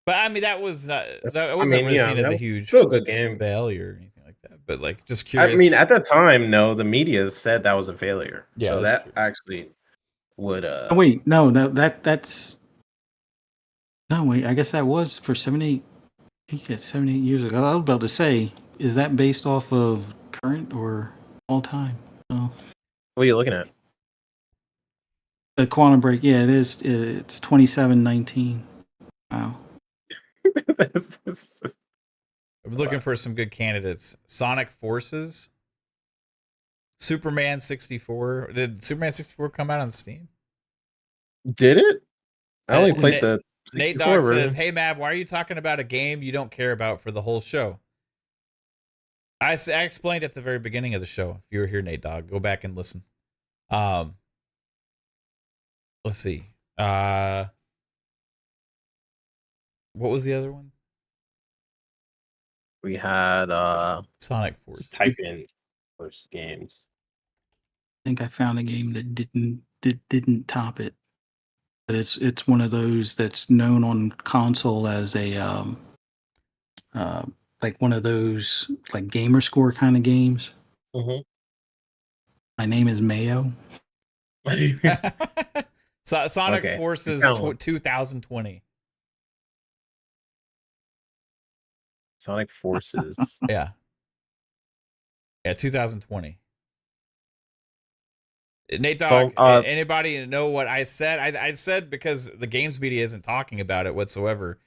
But I mean, that was not. That wasn't really seen as a huge still a good game failure or anything like that. But like, just curious. I mean, at that time, no, the media said that was a failure. Yeah, so that's that true. actually would. Oh, wait, no, that's. No, wait. I guess that was for 7, 8. Peak at 7, 8 years ago. I was about to say, is that based off of current or all time? Oh. What are you looking at? The Quantum Break, yeah, it is. It's 2719. Wow. I'm looking for some good candidates. Sonic Forces, Superman 64. Did Superman 64 come out on Steam? Did it? I only played the Nate Dogg says, "Hey Mav, why are you talking about a game you don't care about for the whole show?" I explained at the very beginning of the show. If you were here, Nate Dogg, go back and listen. Let's see. What was the other one? We had Sonic Force. Type in first games. I think I found a game that didn't top it. But it's one of those that's known on console as a like one of those like gamer score kind of games. Mm-hmm. My name is Mayo. Sonic Forces 2020. Sonic Forces. Yeah, 2020. Nate Dogg, So, anybody know what I said? I said because the games media isn't talking about it whatsoever.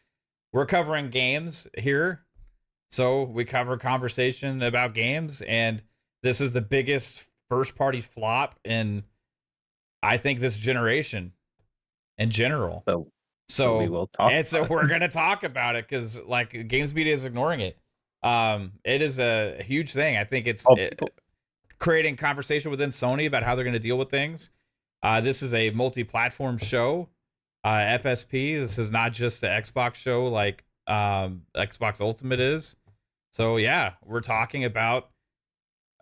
We're covering games here, so we cover conversation about games, and this is the biggest first-party flop in, I think, this generation in general. So we will talk. And so we're gonna talk about it because like games media is ignoring it. It is a huge thing. I think it's creating conversation within Sony about how they're going to deal with things. This is a multi-platform show. FSP. This is not just an Xbox show like Xbox Ultimate is. So yeah, we're talking about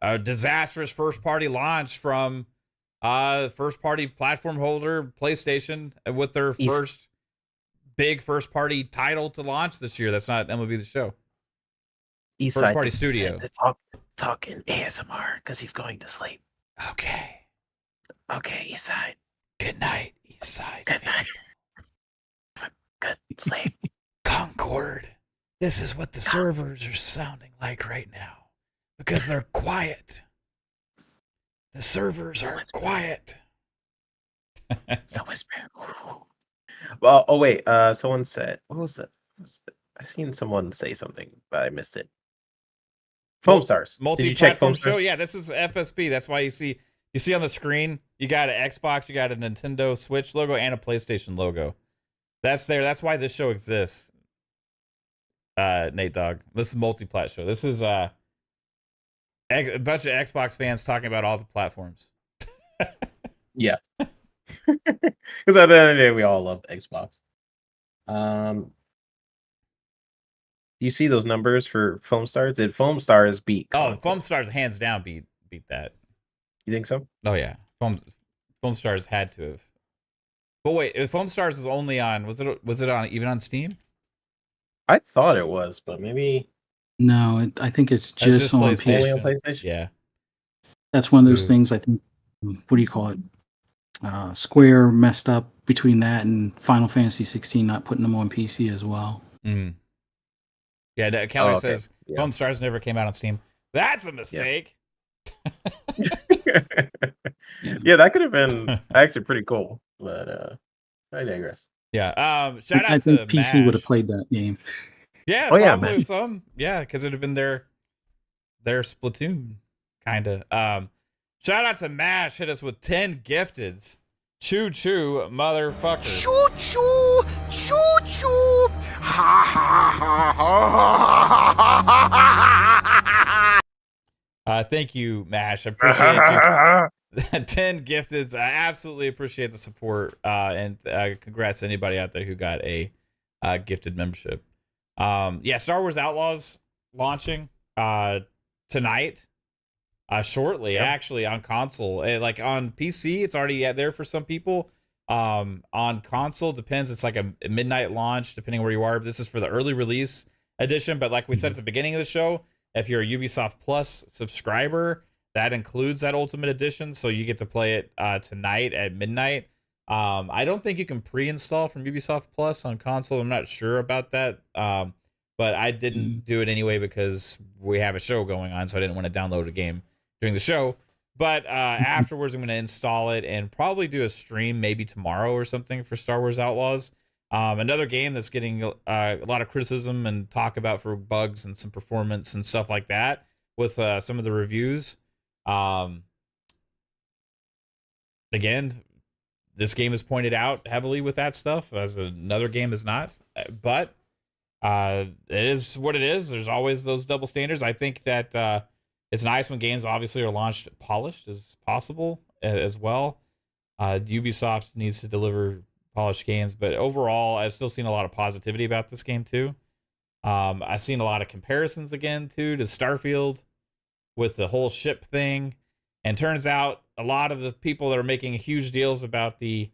a disastrous first-party launch from first-party platform holder PlayStation with their first big first-party title to launch this year. That's not MLB The Show. First-party studio. Talking ASMR because he's going to sleep. Okay, Eastside. Good night, Eastside. Good night. Good sleep. Concord. This is what the servers are sounding like right now because they're quiet. The servers are quiet. It's a whisper. Well, oh wait. Someone said, what was that? I seen someone say something, but I missed it. Foam Stars. Did you check Foam Stars? Show? Yeah, this is FSP. That's why you see on the screen, you got an Xbox, you got a Nintendo Switch logo, and a PlayStation logo. That's there. That's why this show exists. Nate Dogg. This is a multi-plat show. This is a bunch of Xbox fans talking about all the platforms. Yeah. Because at the end of the day, we all love Xbox. You see those numbers for Foam Stars? Did Foam Stars beat Concord? Oh, Foam Stars hands down beat that. You think so? Oh yeah. Foam Stars had to have. But wait, if Foam Stars was only on, was it on even on Steam? I thought it was, but maybe No, I think it's just on PlayStation. only on PlayStation. Yeah. That's one of those things. I think. What do you call it? Square messed up between that and Final Fantasy 16 not putting them on PC as well. Mm. Yeah, Kelly says Foam Stars never came out on Steam. That's a mistake. Yeah, that could have been actually pretty cool, but I digress. Yeah. Shout out I to think PC Mash. would have played that game. Yeah, Oh, yeah, probably Mash. some. Yeah, because it'd have been their Splatoon, kind of. Shout out to Mash. Hit us with 10 gifteds. Choo choo, motherfucker. Choo choo, choo choo. Ha ha ha ha ha ha. Thank you, Mash. I appreciate you. 10 gifteds. I absolutely appreciate the support. And congrats to anybody out there who got a gifted membership. Yeah, Star Wars Outlaws launching tonight. Shortly, actually, on console. Like on PC, it's already there for some people. On console, depends. It's like a midnight launch, depending where you are. This is for the early release edition. But like we said at the beginning of the show, if you're a Ubisoft Plus subscriber, that includes that Ultimate Edition. So you get to play it tonight at midnight. I don't think you can pre-install from Ubisoft Plus on console. I'm not sure about that. But I didn't do it anyway because we have a show going on, so I didn't want to download a game during the show. But afterwards, I'm going to install it and probably do a stream maybe tomorrow or something for Star Wars Outlaws. Another game that's getting a lot of criticism and talk about for bugs and some performance and stuff like that with some of the reviews. Again, this game is pointed out heavily with that stuff, as another game is not. But it is what it is. There's always those double standards. I think that it's nice when games obviously are launched polished as possible as well. Ubisoft needs to deliver polished games, but overall, I've still seen a lot of positivity about this game too. I've seen a lot of comparisons again too to Starfield with the whole ship thing, and turns out a lot of the people that are making huge deals about the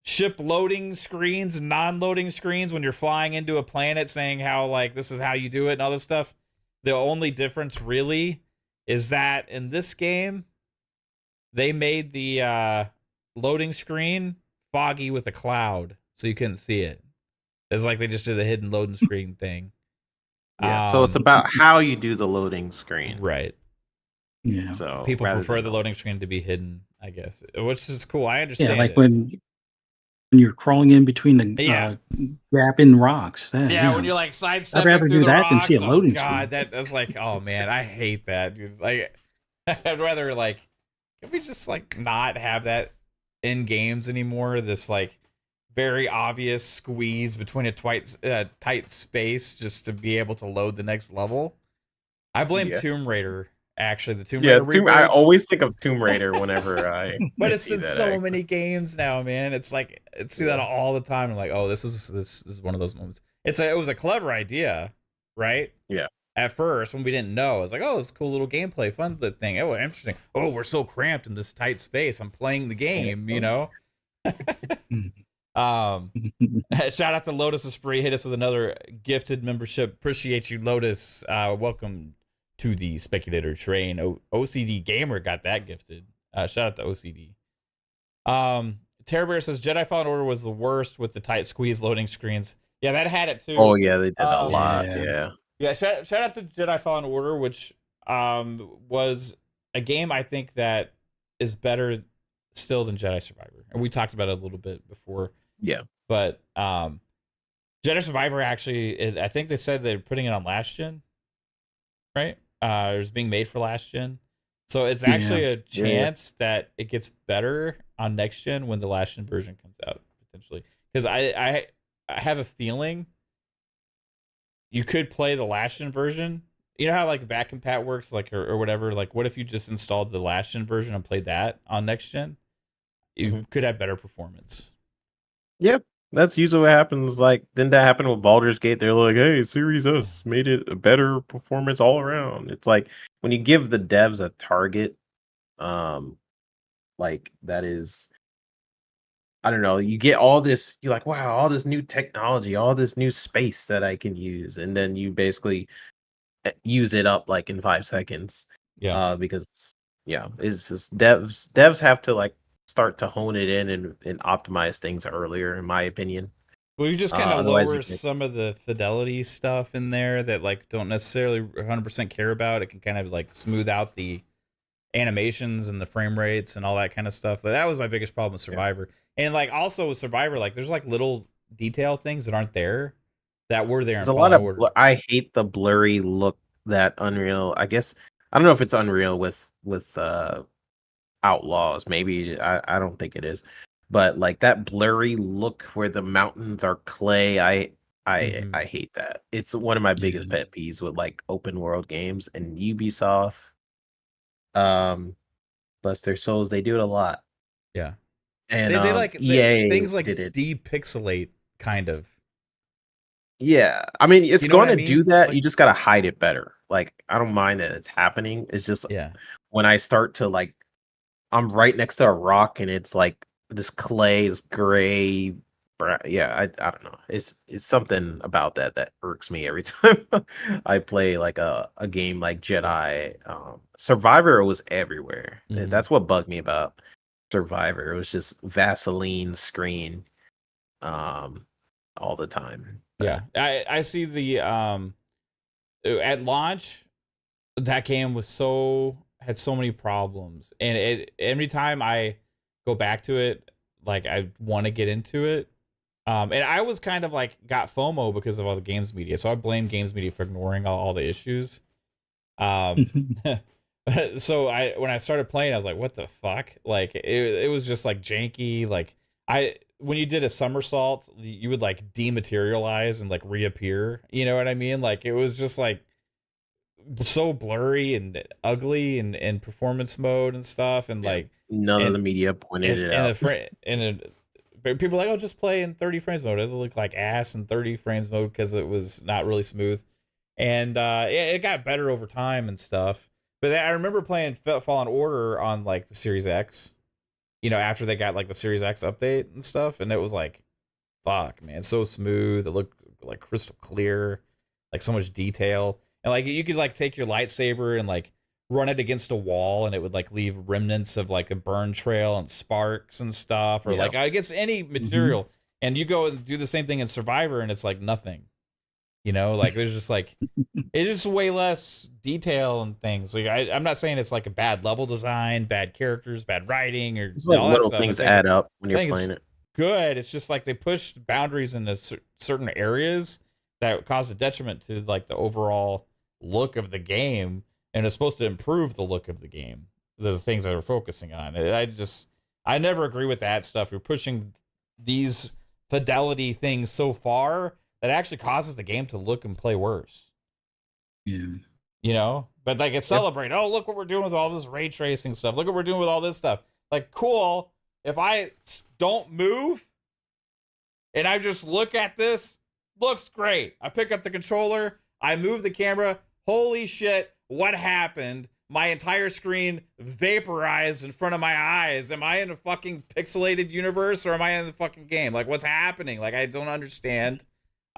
ship loading screens and non-loading screens when you're flying into a planet, saying how like this is how you do it and all this stuff. The only difference really is that in this game, they made the loading screen foggy with a cloud, so you couldn't see it. It's like they just did a hidden loading screen thing. Yeah, so it's about how you do the loading screen. Right. Yeah. So People rather prefer than the loading screen to be hidden, I guess, which is cool. I Yeah, understand like it. when you're crawling in between the Yeah. gap in rocks. Yeah, when Yeah. you're like I'd sidestepping rather through do the that than see rocks. a Oh loading god, screen. that's like, oh man, I hate that, dude. Like, I'd rather like, can we just like not have that in games anymore? This like very obvious squeeze between a tight space just to be able to load the next level. I blame Yeah. Tomb Raider. Actually, the Tomb Yeah, Raider I reboots. always think of Tomb Raider whenever I But I it's see in that. so many games now, man. It's like see that Yeah. all the time. I'm like, oh, this is one of those moments. It was a clever idea, right? Yeah. At first, when we didn't know, it's like, oh, it's a cool little gameplay, fun thing. Oh, interesting. Oh, we're so cramped in this tight space. I'm playing the game, you know. Shout out to Lotus Esprit. Hit us with another gifted membership. Appreciate you, Lotus. Welcome to the speculator train. OCD Gamer got that gifted. Shout out to OCD. Terror Bear says Jedi Fallen Order was the worst with the tight squeeze loading screens. Yeah, that had it too. Oh yeah, they did a lot. Yeah. Yeah, shout out to Jedi Fallen Order, which was a game I think that is better still than Jedi Survivor. And we talked about it a little bit before. Yeah. But Jedi Survivor actually, I think they said they're putting it on last gen, right? It was being made for last gen. So it's actually a chance that it gets better on next gen when the last gen version comes out, potentially. Because I have a feeling you could play the last gen version. You know how like back compat works, like or whatever. Like, what if you just installed the last gen version and played that on next gen? You could have better performance. Yep. That's usually what happens. Like, didn't that happen with Baldur's Gate? They're like, hey, Series S made it a better performance all around. It's like when you give the devs a target, like that is, I don't know, you get all this, you're like, wow, all this new technology, all this new space that I can use. And then you basically use it up like in 5 seconds. Yeah. Because it's just devs have to like start to hone it in and optimize things earlier, in my opinion. Well, you just kind of otherwise lower some of the fidelity stuff in there that like don't necessarily 100% care about. It can kind of like smooth out the animations and the frame rates and all that kind of stuff. That was my biggest problem with Survivor. And like also with Survivor, like there's like little detail things that aren't there that were there. There's a lot of I hate the blurry look that Unreal. I guess I don't know if it's Unreal with Outlaws. Maybe I don't think it is, but like that blurry look where the mountains are clay. I hate that. It's one of my biggest pet peeves with like open world games, and Ubisoft, bless their souls, they do it a lot. Yeah, and they like EA things like did it. depixelate kind of. Yeah, I mean it's going to do that. Like, you just got to hide it better. Like I don't mind that it's happening. It's just when I start to like, I'm right next to a rock and it's like this clay is gray. I don't know. It's something about that irks me every time I play like a game like Jedi. Survivor was everywhere. That's what bugged me about Survivor. It was just Vaseline screen all the time. Yeah, I see the at launch that game had so many problems, and every time I go back to it, like I want to get into it, and I was kind of like got FOMO because of all the games media, so I blame games media for ignoring all the issues. So when I started playing, I was like, what the fuck? Like it was just like janky. Like when you did a somersault, you would like dematerialize and like reappear. You know what I mean? Like it was just like so blurry and ugly and in performance mode and stuff. And like none of the media pointed it out. People are like, oh, just play in 30 frames mode. It looked like ass in 30 frames mode because it was not really smooth. And it got better over time and stuff. But I remember playing Fallen Order on like the Series X. You know, after they got like the Series X update and stuff, and it was like, fuck, man, so smooth. It looked like crystal clear, like so much detail, and like you could like take your lightsaber and like run it against a wall, and it would like leave remnants of like a burn trail and sparks and stuff, or like against any material. And you go and do the same thing in Survivor, and it's like nothing. You know, like there's just like it's just way less detail and things. Like I'm not saying it's like a bad level design, bad characters, bad writing, or It's like all that little stuff. things add up when you're think it's playing it. good. It's just like they pushed boundaries into certain areas that caused a detriment to like the overall look of the game, and it's supposed to improve the look of the game. The things that we're focusing on. I never agree with that stuff. You're pushing these fidelity things so far that actually causes the game to look and play worse. Yeah. You know, but like it's celebrate. Oh, look what we're doing with all this ray tracing stuff. Look what we're doing with all this stuff. Like, cool. If I don't move and I just look at this, looks great. I pick up the controller, I move the camera. Holy shit, what happened? My entire screen vaporized in front of my eyes. Am I in a fucking pixelated universe or am I in the fucking game? Like, what's happening? Like, I don't understand.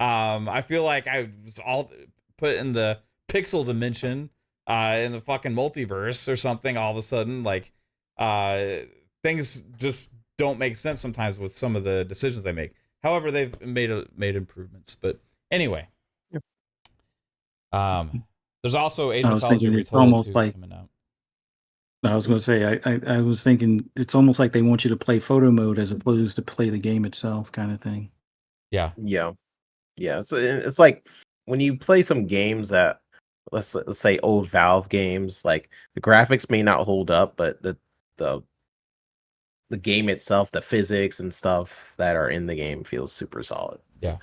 I feel like I was all put in the pixel dimension in the fucking multiverse or something all of a sudden. Like, things just don't make sense sometimes with some of the decisions they make. However, they've made improvements. But anyway, there's also Age of Mythology Retold coming out. I was going to say, I was thinking it's almost like they want you to play photo mode as opposed to play the game itself, kind of thing. Yeah. So it's like when you play some games that let's say old Valve games, like the graphics may not hold up, but the game itself, the physics and stuff that are in the game feels super solid. Yeah.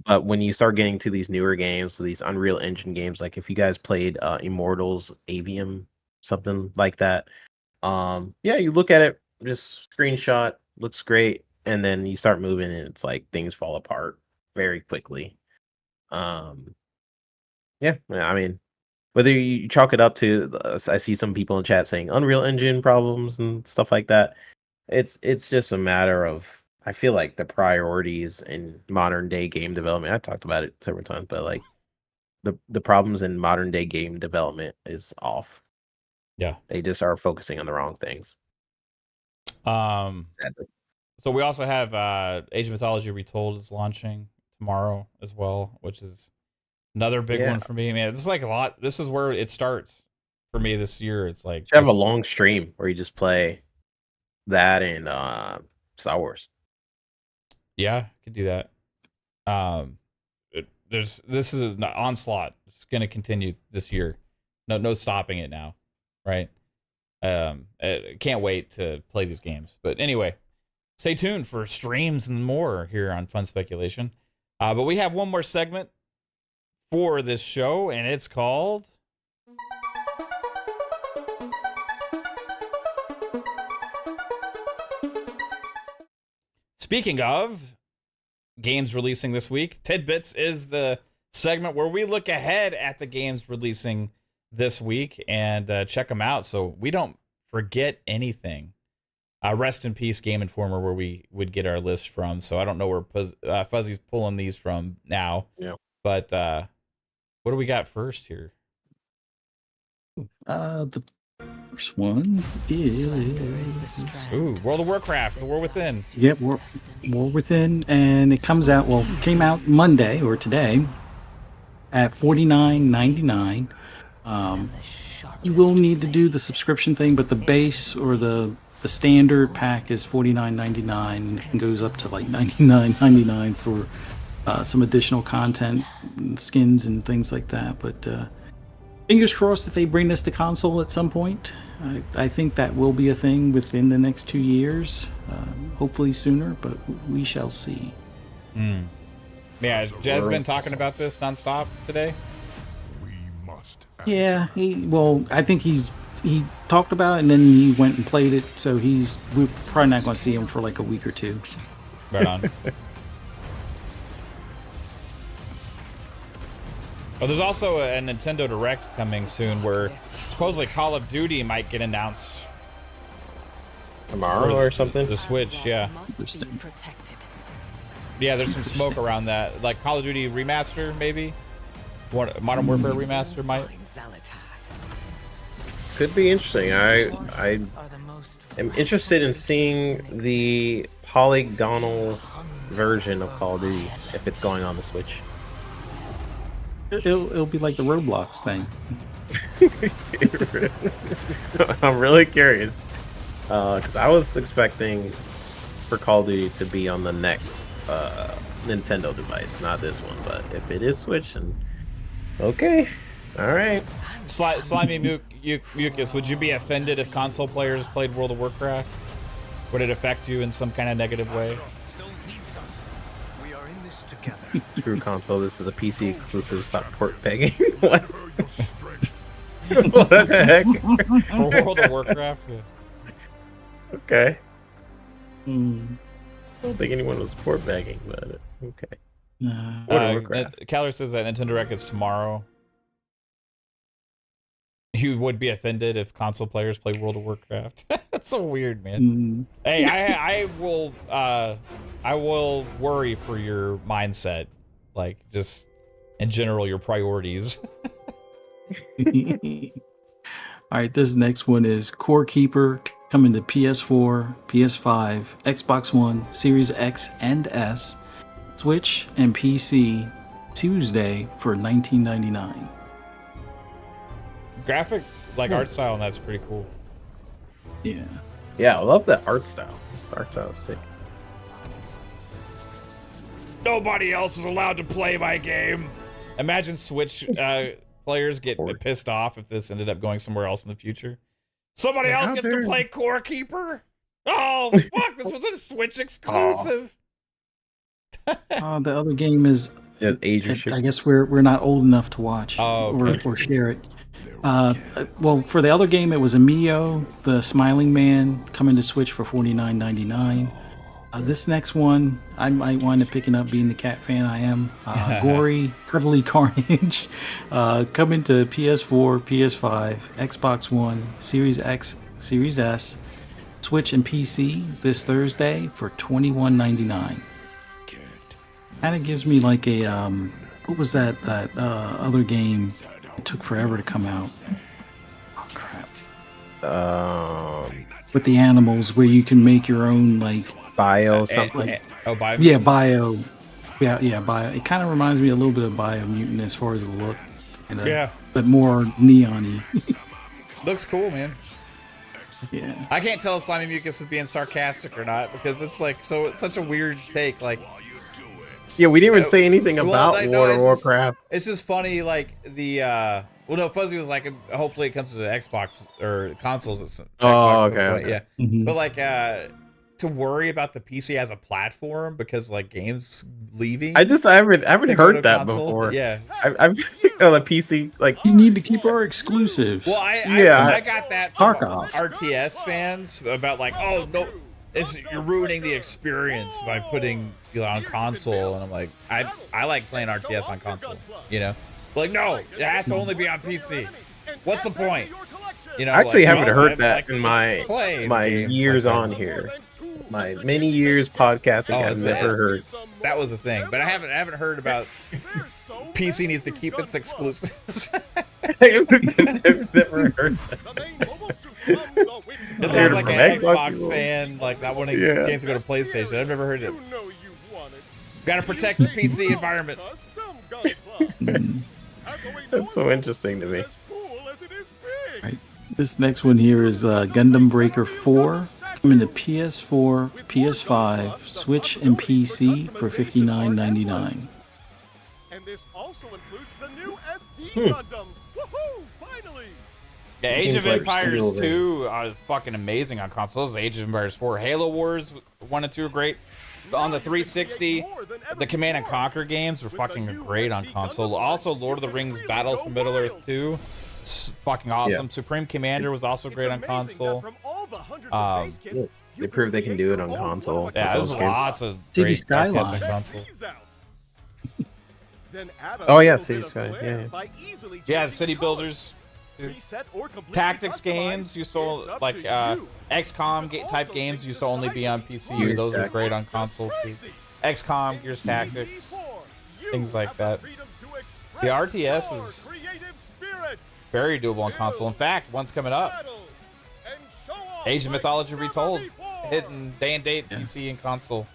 But when you start getting to these newer games, so these Unreal Engine games, like if you guys played Immortals Avium, something like that, you look at it, just screenshot, looks great, and then you start moving and it's like things fall apart very quickly. I mean, whether you chalk it up to, I see some people in chat saying Unreal Engine problems and stuff like that. It's just a matter of, I feel like the priorities in modern day game development. I talked about it several times, but like the problems in modern day game development is off. Yeah, they just are focusing on the wrong things. Sadly. So we also have Age of Mythology Retold is launching tomorrow as well, which is another big one for me, man. This is like a lot. This is where it starts for me this year. It's like you have a long stream where you just play that and Star Wars. Yeah, could do that. This is an onslaught. It's going to continue this year. No stopping it now, right? Can't wait to play these games. But anyway, stay tuned for streams and more here on Fun Speculation. But we have one more segment for this show, and it's called Speaking of games releasing this week, Tidbits is the segment where we look ahead at the games releasing this week and check them out so we don't forget anything. Rest in peace, Game Informer, where we would get our list from. So I don't know where Fuzzy's pulling these from now. Yeah. But what do we got first here? The first one is World of Warcraft, The War Within. Yep, War Within, and it comes out. Well, came out Monday or today at $49.99. You will need to do the subscription thing, but the base or the standard pack is $49.99, and it goes up to like $99.99 for some additional content, skins, and things like that. But fingers crossed that they bring this to console at some point. I think that will be a thing within the next 2 years, hopefully sooner, but we shall see. Yeah, Jez been talking about this nonstop today. Yeah, I think he talked about it and then he went and played it, so we're probably not going to see him for like a week or two. Right on. Oh, there's also a Nintendo Direct coming soon where supposedly Call of Duty might get announced tomorrow or something. The Switch, yeah. Yeah, there's some smoke around that. Like Call of Duty Remaster, maybe? Modern Warfare Remaster might. Could be interesting. I am interested in seeing the polygonal version of Call of Duty if it's going on the Switch. It'll be like the Roblox thing. I'm really curious because I was expecting for Call of Duty to be on the next Nintendo device, not this one. But if it is Switch, then okay, all right. Slimy Mucus, would you be offended if console players played World of Warcraft? Would it affect you in some kind of negative way? Screw console. This is a PC exclusive. Stop port pegging. What? What the heck? For World of Warcraft? Yeah. Okay. Hmm. I don't think anyone was port pegging, but okay. World of Warcraft. Caller says that Nintendo Direct is tomorrow. You would be offended if console players play World of Warcraft. That's so weird, man. Hey, I will worry for your mindset, like just in general your priorities. All right, this next one is Core Keeper coming to PS4, PS5, Xbox One, Series X and S, Switch, and PC Tuesday for $19.99. Graphic, like art style, and that's pretty cool. Yeah. Yeah, I love the art style. This art style is sick. Nobody else is allowed to play my game. Imagine Switch players get pissed off if this ended up going somewhere else in the future. Somebody else gets to play Core Keeper? Oh, fuck, this was a Switch exclusive. The other game is, I guess we're not old enough to watch or share it. Well, for the other game, it was Amiyo, the Smiling Man, coming to Switch for $49.99. This next one, I might wind up picking up, being the cat fan I am. Gory, Cuddly Carnage, coming to PS4, PS5, Xbox One, Series X, Series S, Switch, and PC this Thursday for $21.99. Kind of gives me like a what was that other game? It took forever to come out. Oh crap! With the animals, where you can make your own like bio something. Bio. Yeah, bio. Yeah, bio. It kind of reminds me a little bit of Biomutant as far as the look. Yeah. But more neon-y. Looks cool, man. Yeah. I can't tell if Slimy Mucus is being sarcastic or not because it's like it's such a weird take. Like, yeah, we didn't even say anything about World of Warcraft. It's just funny, like the well, no, Fuzzy was like, hopefully it comes to the Xbox or consoles. Xbox okay. Yeah, Mm-hmm. but like to worry about the PC as a platform because like games leaving. I haven't heard that console. before. Yeah, I've on the PC like You need to keep our exclusives. well, I got that from RTS fans about like, oh no, you're ruining the experience by putting on console, and I'm like, I like playing RTS on console, you know, like no, it has to only be on PC. What's the point? You know, I actually like, haven't heard that in my years like on here. My many years podcasting, I've never heard. That was a thing, but I haven't heard about PC needs to keep its exclusives. I've never heard that. It sounds like an Xbox fan, like not wanting games to go to PlayStation. I've never heard it. Got to protect the PC environment. That's so interesting to me. Right. This next one here is Gundam Breaker 4, coming to PS4, PS5, Switch, and PC for $59.99. And this also includes the new SD Gundam. Woohoo! Finally! Yeah, Age of Empires 2 is fucking amazing on consoles. Age of Empires 4, Halo Wars 1 and 2 are great. On the 360, the Command and Conquer games were fucking great on console. Also, Lord of the Rings Battle for Middle-earth 2, it's fucking awesome. Yeah. Supreme Commander was also great on console. They proved they can do it on console. Yeah, there's lots of City great Skyline. RTS on console. Oh yeah, City Sky. Yeah, the City Builders. Tactics games used to like XCOM type games used to only be on PC. Those were great on console too. XCOM, Gears Tactics, things like that. The RTS is very doable on console. In fact, one's coming up. Age of Mythology Retold, hitting day and date PC and console.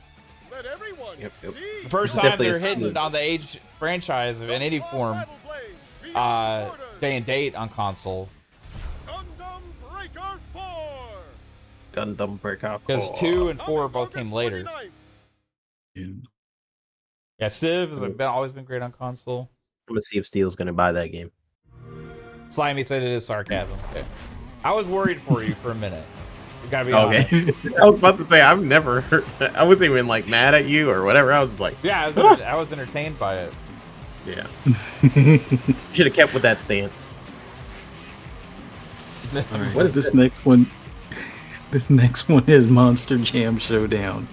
Yep. The first time they're hitting on the Age franchise in any form day and date on console. Gundam Breaker 4. Gundam Breaker. Because 2 and 4 Coming both came August later. 29th. Yeah, Civ has always been great on console. I'm gonna see if Steel's gonna buy that game. Slimy said it is sarcasm. Okay. I was worried for you for a minute. You gotta be honest. Okay. I was about to say I've never heard that. I wasn't even like mad at you or whatever. I was just like, Yeah, I was entertained by it. yeah. Should have kept with that stance. All right, What is this this? next one? This next one is Monster Jam Showdown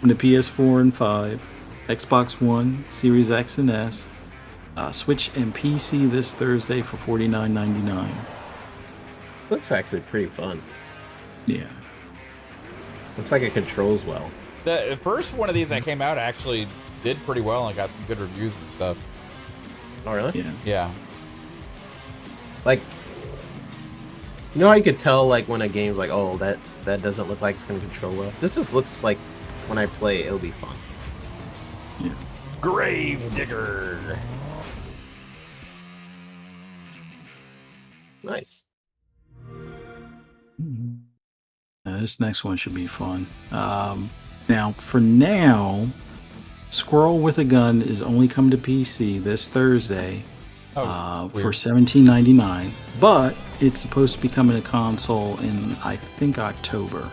on the PS4 and 5, Xbox One, Series X and S, Switch and PC this Thursday for $49.99. This looks actually pretty fun. Yeah. Looks like it controls well. The first one of these that came out actually did pretty well and got some good reviews and stuff. Oh really? Yeah. Yeah. Like, you know how you could tell like when a game's like, oh, that doesn't look like it's gonna control well. This just looks like when I play, it'll be fun. Yeah. Grave Digger. Nice. This next one should be fun. Now, for now, Squirrel with a Gun is only coming to PC this Thursday for weird. $17.99, but it's supposed to be coming to console in, I think, October.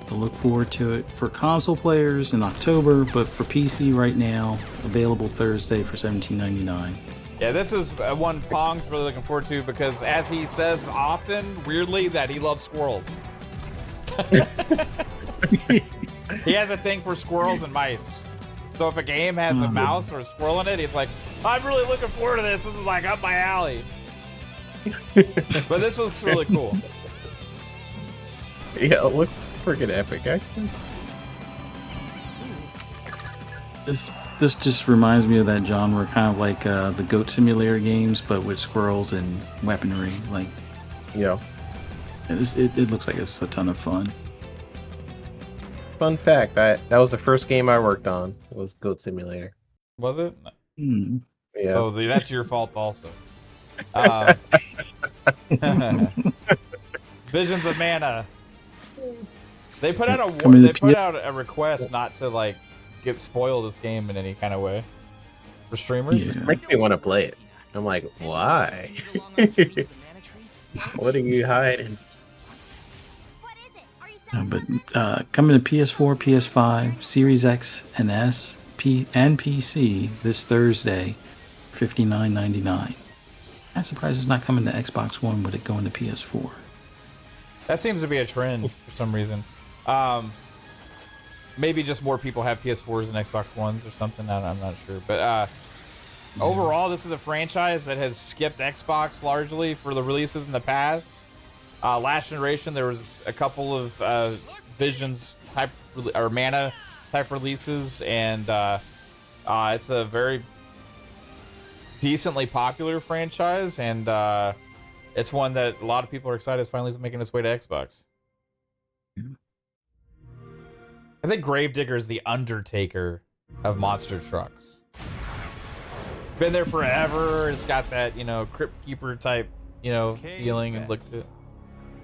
So look forward to it for console players in October, but for PC right now, available Thursday for $17.99. Yeah, this is one Pong's really looking forward to because, as he says often, weirdly, that he loves squirrels. He has a thing for squirrels and mice. So if a game has a mouse or a squirrel in it, he's like, I'm really looking forward to this. This is like up my alley. But this looks really cool. Yeah, it looks freaking epic, actually. This just reminds me of that genre, kind of like the Goat Simulator games, but with squirrels and weaponry. Like, Yeah. it looks like it's a ton of fun. Fun fact, that was the first game I worked on. It was Goat Simulator. Was it? Hmm. Yeah. So that's your fault also. Visions of Mana. They put out a request not to like spoil this game in any kind of way for streamers. Yeah. Makes me want to play it. I'm like, why? What are you hiding? But coming to PS4, PS5, Series X and S, and PC this Thursday, $59.99. I'm surprised it's not coming to Xbox One, but it going to PS4. That seems to be a trend for some reason. Maybe just more people have PS4s and Xbox Ones or something. I'm not sure. But overall, this is a franchise that has skipped Xbox largely for the releases in the past. Last generation, there was a couple of Visions type or Mana type releases, and it's a very decently popular franchise, and it's one that a lot of people are excited is finally making its way to Xbox. I think Gravedigger is the Undertaker of monster trucks. Been there forever. It's got that, Crypt Keeper type, feeling and look to it.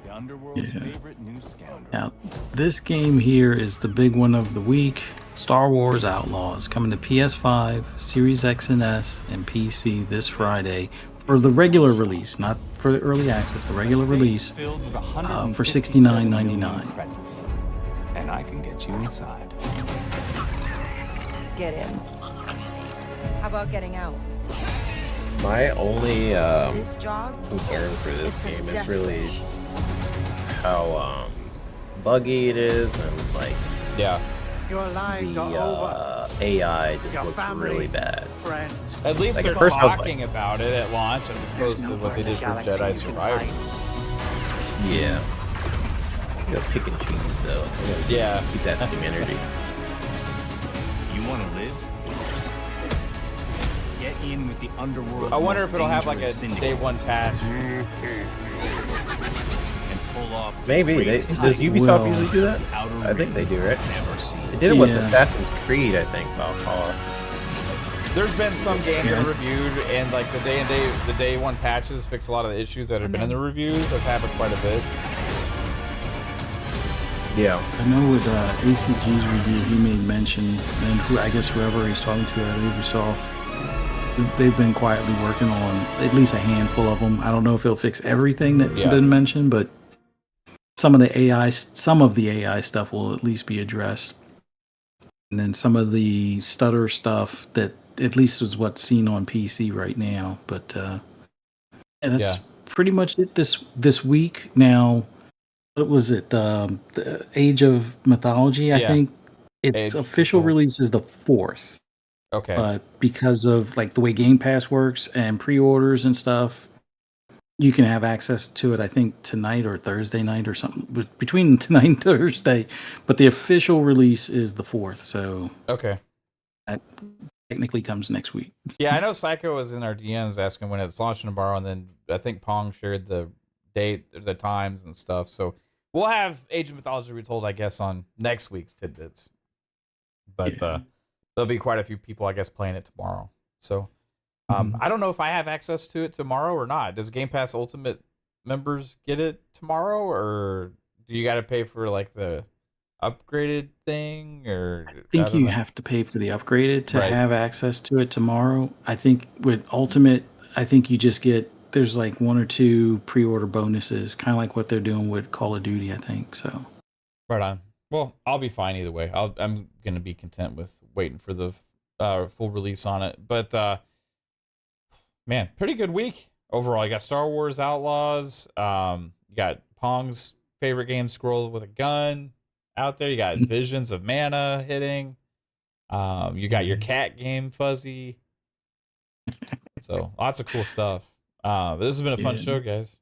The underworld's favorite new scoundrel. Now, this game here is the big one of the week. Star Wars Outlaws coming to PS5, Series X and S, and PC this Friday for the regular release, not for the early access, the regular release for $69.99. And I can get you inside. Get in. How about getting out? My only This job? concern for this It's a game is death really wish. how buggy it is, and like Yeah. Your lives are over, the AI just Your looks family. really bad. friends. At least Like, they're at first I was talking about it at launch as opposed to what they did for Jedi Survivor. Yeah. You gotta pick and choose though. You gotta Yeah. keep that same energy. You want to live? Get in with the underworld. I wonder if it'll have like a day one patch. And pull off Maybe. Does Ubisoft Well, usually do that? outer I think they do, right? never seen. They did it with Yeah. Assassin's Creed, I think, Valhalla. there's been some games that are reviewed, and like the day one patches fix a lot of the issues that have been in the reviews. That's happened quite a bit. Yeah. I know with ACG's review, he made mention, and I guess whoever he's talking to at Ubisoft, they've been quietly working on at least a handful of them. I don't know if it'll fix everything that's been mentioned, but some of the AI stuff will at least be addressed. And then some of the stutter stuff that at least is what's seen on PC right now. But that's pretty much it this week. Now, what was it? The Age of Mythology, I think. Its official release is the 4th. Okay. But because of like the way Game Pass works and pre-orders and stuff, you can have access to it, I think, tonight or Thursday night or something. Between tonight and Thursday. But the official release is the 4th. So that technically comes next week. Yeah, I know Psycho was in our DMs asking when it's launching tomorrow, and then I think Pong shared the date, the times and stuff. So we'll have Age of Mythology Retold, I guess, on next week's Tidbits. But there'll be quite a few people, I guess, playing it tomorrow. So I don't know if I have access to it tomorrow or not. Does Game Pass Ultimate members get it tomorrow, or do you got to pay for like the upgraded thing? Or I think you have to pay for the upgraded to have access to it tomorrow. I think with Ultimate, I think you just get, there's like 1 or 2 pre-order bonuses, kind of like what they're doing with Call of Duty, I think. So right on. Well, I'll be fine either way. I'm gonna be content with waiting for the full release on it. But man, pretty good week overall. You got Star Wars Outlaws. You got Pong's favorite game, Scroll with a Gun, out there. You got Visions of Mana hitting. You got your cat game, Fuzzy. So lots of cool stuff. But this has been a fun show, guys.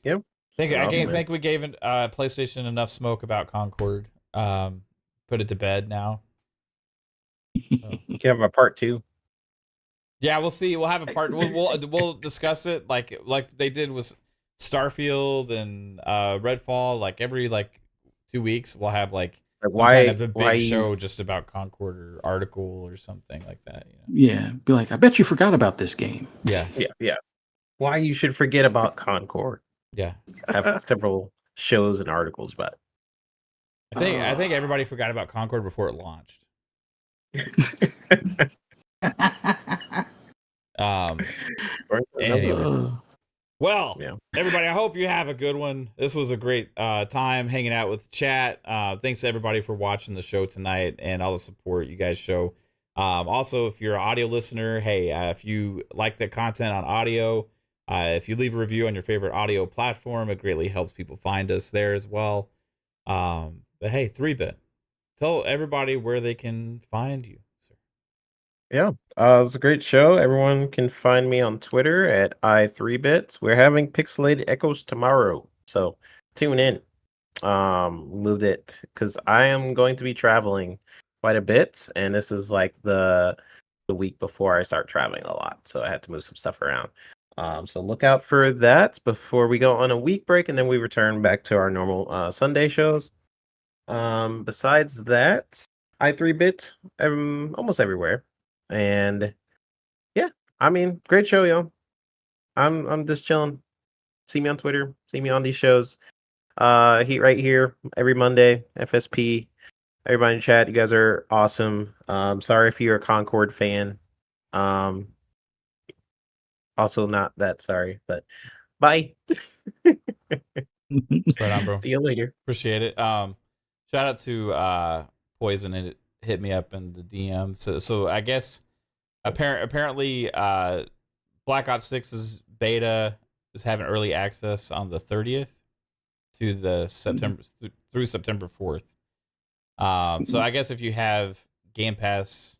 Yep. I think we gave PlayStation enough smoke about Concord. Put it to bed now. So. You can have a part 2. Yeah, we'll see. We'll have a part. We'll discuss it like they did with Starfield and Redfall. Like every 2 weeks, we'll have like why kind of a big show just about Concord or article or something like that. Yeah, be like, I bet you forgot about this game. Yeah. Why you should forget about Concord? Yeah, have several shows and articles about it. I think everybody forgot about Concord before it launched. Anyway. Well, everybody, I hope you have a good one. This was a great time hanging out with chat. Thanks to everybody for watching the show tonight and all the support you guys show. Also, if you're an audio listener, hey, if you like the content on audio, if you leave a review on your favorite audio platform, it greatly helps people find us there as well. But hey, 3-Bit, tell everybody where they can find you, sir. Yeah, it's a great show. Everyone can find me on Twitter at i3bits. We're having Pixelated Echoes tomorrow, so tune in. Moved it because I am going to be traveling quite a bit, and this is like the week before I start traveling a lot, so I had to move some stuff around. So look out for that before we go on a week break, and then we return back to our normal Sunday shows. Besides that, i3bit almost everywhere. And yeah, I mean, great show, yo. I'm just chilling. See me on Twitter, see me on these shows. Heat right here every Monday, FSP. Everybody in chat, you guys are awesome. Sorry if you're a Concord fan. Also not that sorry, but bye. Right on, bro. See you later. Appreciate it. Shout out to Poison. It hit me up in the DM. So I guess apparently Black Ops 6's beta is having early access on the 30th to the September through September 4th. So I guess if you have Game Pass,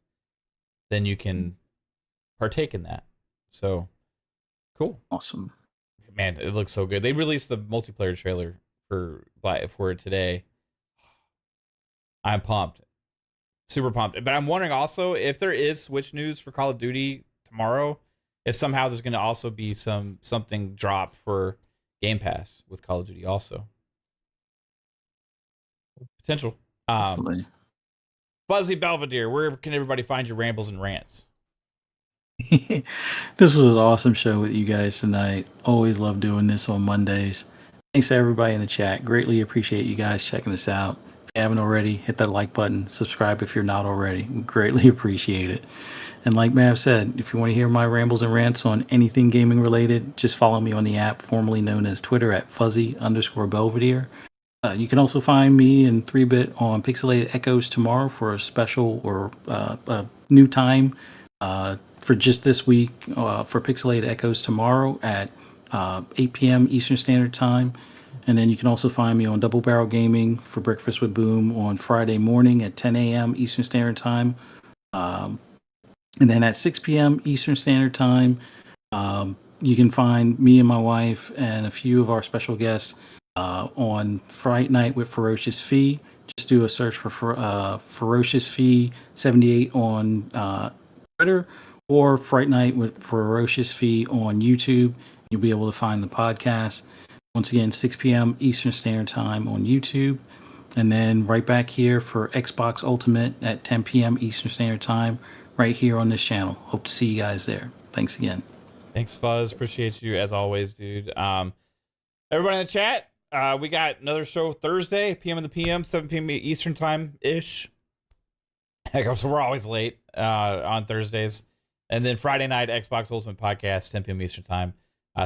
then you can partake in that. So cool. Awesome. Man, it looks so good. They released the multiplayer trailer for it today. I'm pumped. Super pumped. But I'm wondering also if there is Switch news for Call of Duty tomorrow, if somehow there's going to also be something drop for Game Pass with Call of Duty also. Potential. Definitely. Fuzzy Belvedere, where can everybody find your rambles and rants? This was an awesome show with you guys tonight. Always love doing this on Mondays. Thanks to everybody in the chat. Greatly appreciate you guys checking us out. If you haven't already, hit that like button. Subscribe if you're not already. We greatly appreciate it. And like Mav said, if you want to hear my rambles and rants on anything gaming related, just follow me on the app formerly known as Twitter at Fuzzy_Belvedere. You can also find me in 3-bit on Pixelated Echoes tomorrow for a special or a new time for just this week for Pixelated Echoes tomorrow at 8 p.m. Eastern Standard Time. And then you can also find me on Double Barrel Gaming for Breakfast with Boom on Friday morning at 10 a.m. Eastern Standard Time. And then at 6 p.m. Eastern Standard Time, you can find me and my wife and a few of our special guests on Fright Night with Ferocious Fee. Just do a search for Ferocious Fee 78 on Twitter or Fright Night with Ferocious Fee on YouTube. You'll be able to find the podcast. Once again, 6 p.m. Eastern Standard Time on YouTube. And then right back here for Xbox Ultimate at 10 p.m. Eastern Standard Time, right here on this channel. Hope to see you guys there. Thanks again. Thanks, Fuzz. Appreciate you as always, dude. Everybody in the chat, we got another show Thursday, PM in the PM, 7 p.m. Eastern Time-ish. So we're always late on Thursdays. And then Friday night, Xbox Ultimate Podcast, 10 p.m. Eastern Time.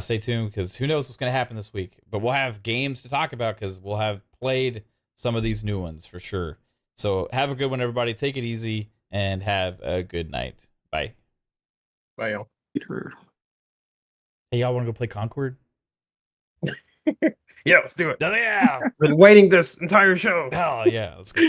Stay tuned because who knows what's going to happen this week. But we'll have games to talk about because we'll have played some of these new ones for sure. So have a good one, everybody. Take it easy and have a good night. Bye. Bye, y'all. Hey, y'all want to go play Concord? Yeah, let's do it. Oh, yeah. Been waiting this entire show. Hell yeah. Let's go.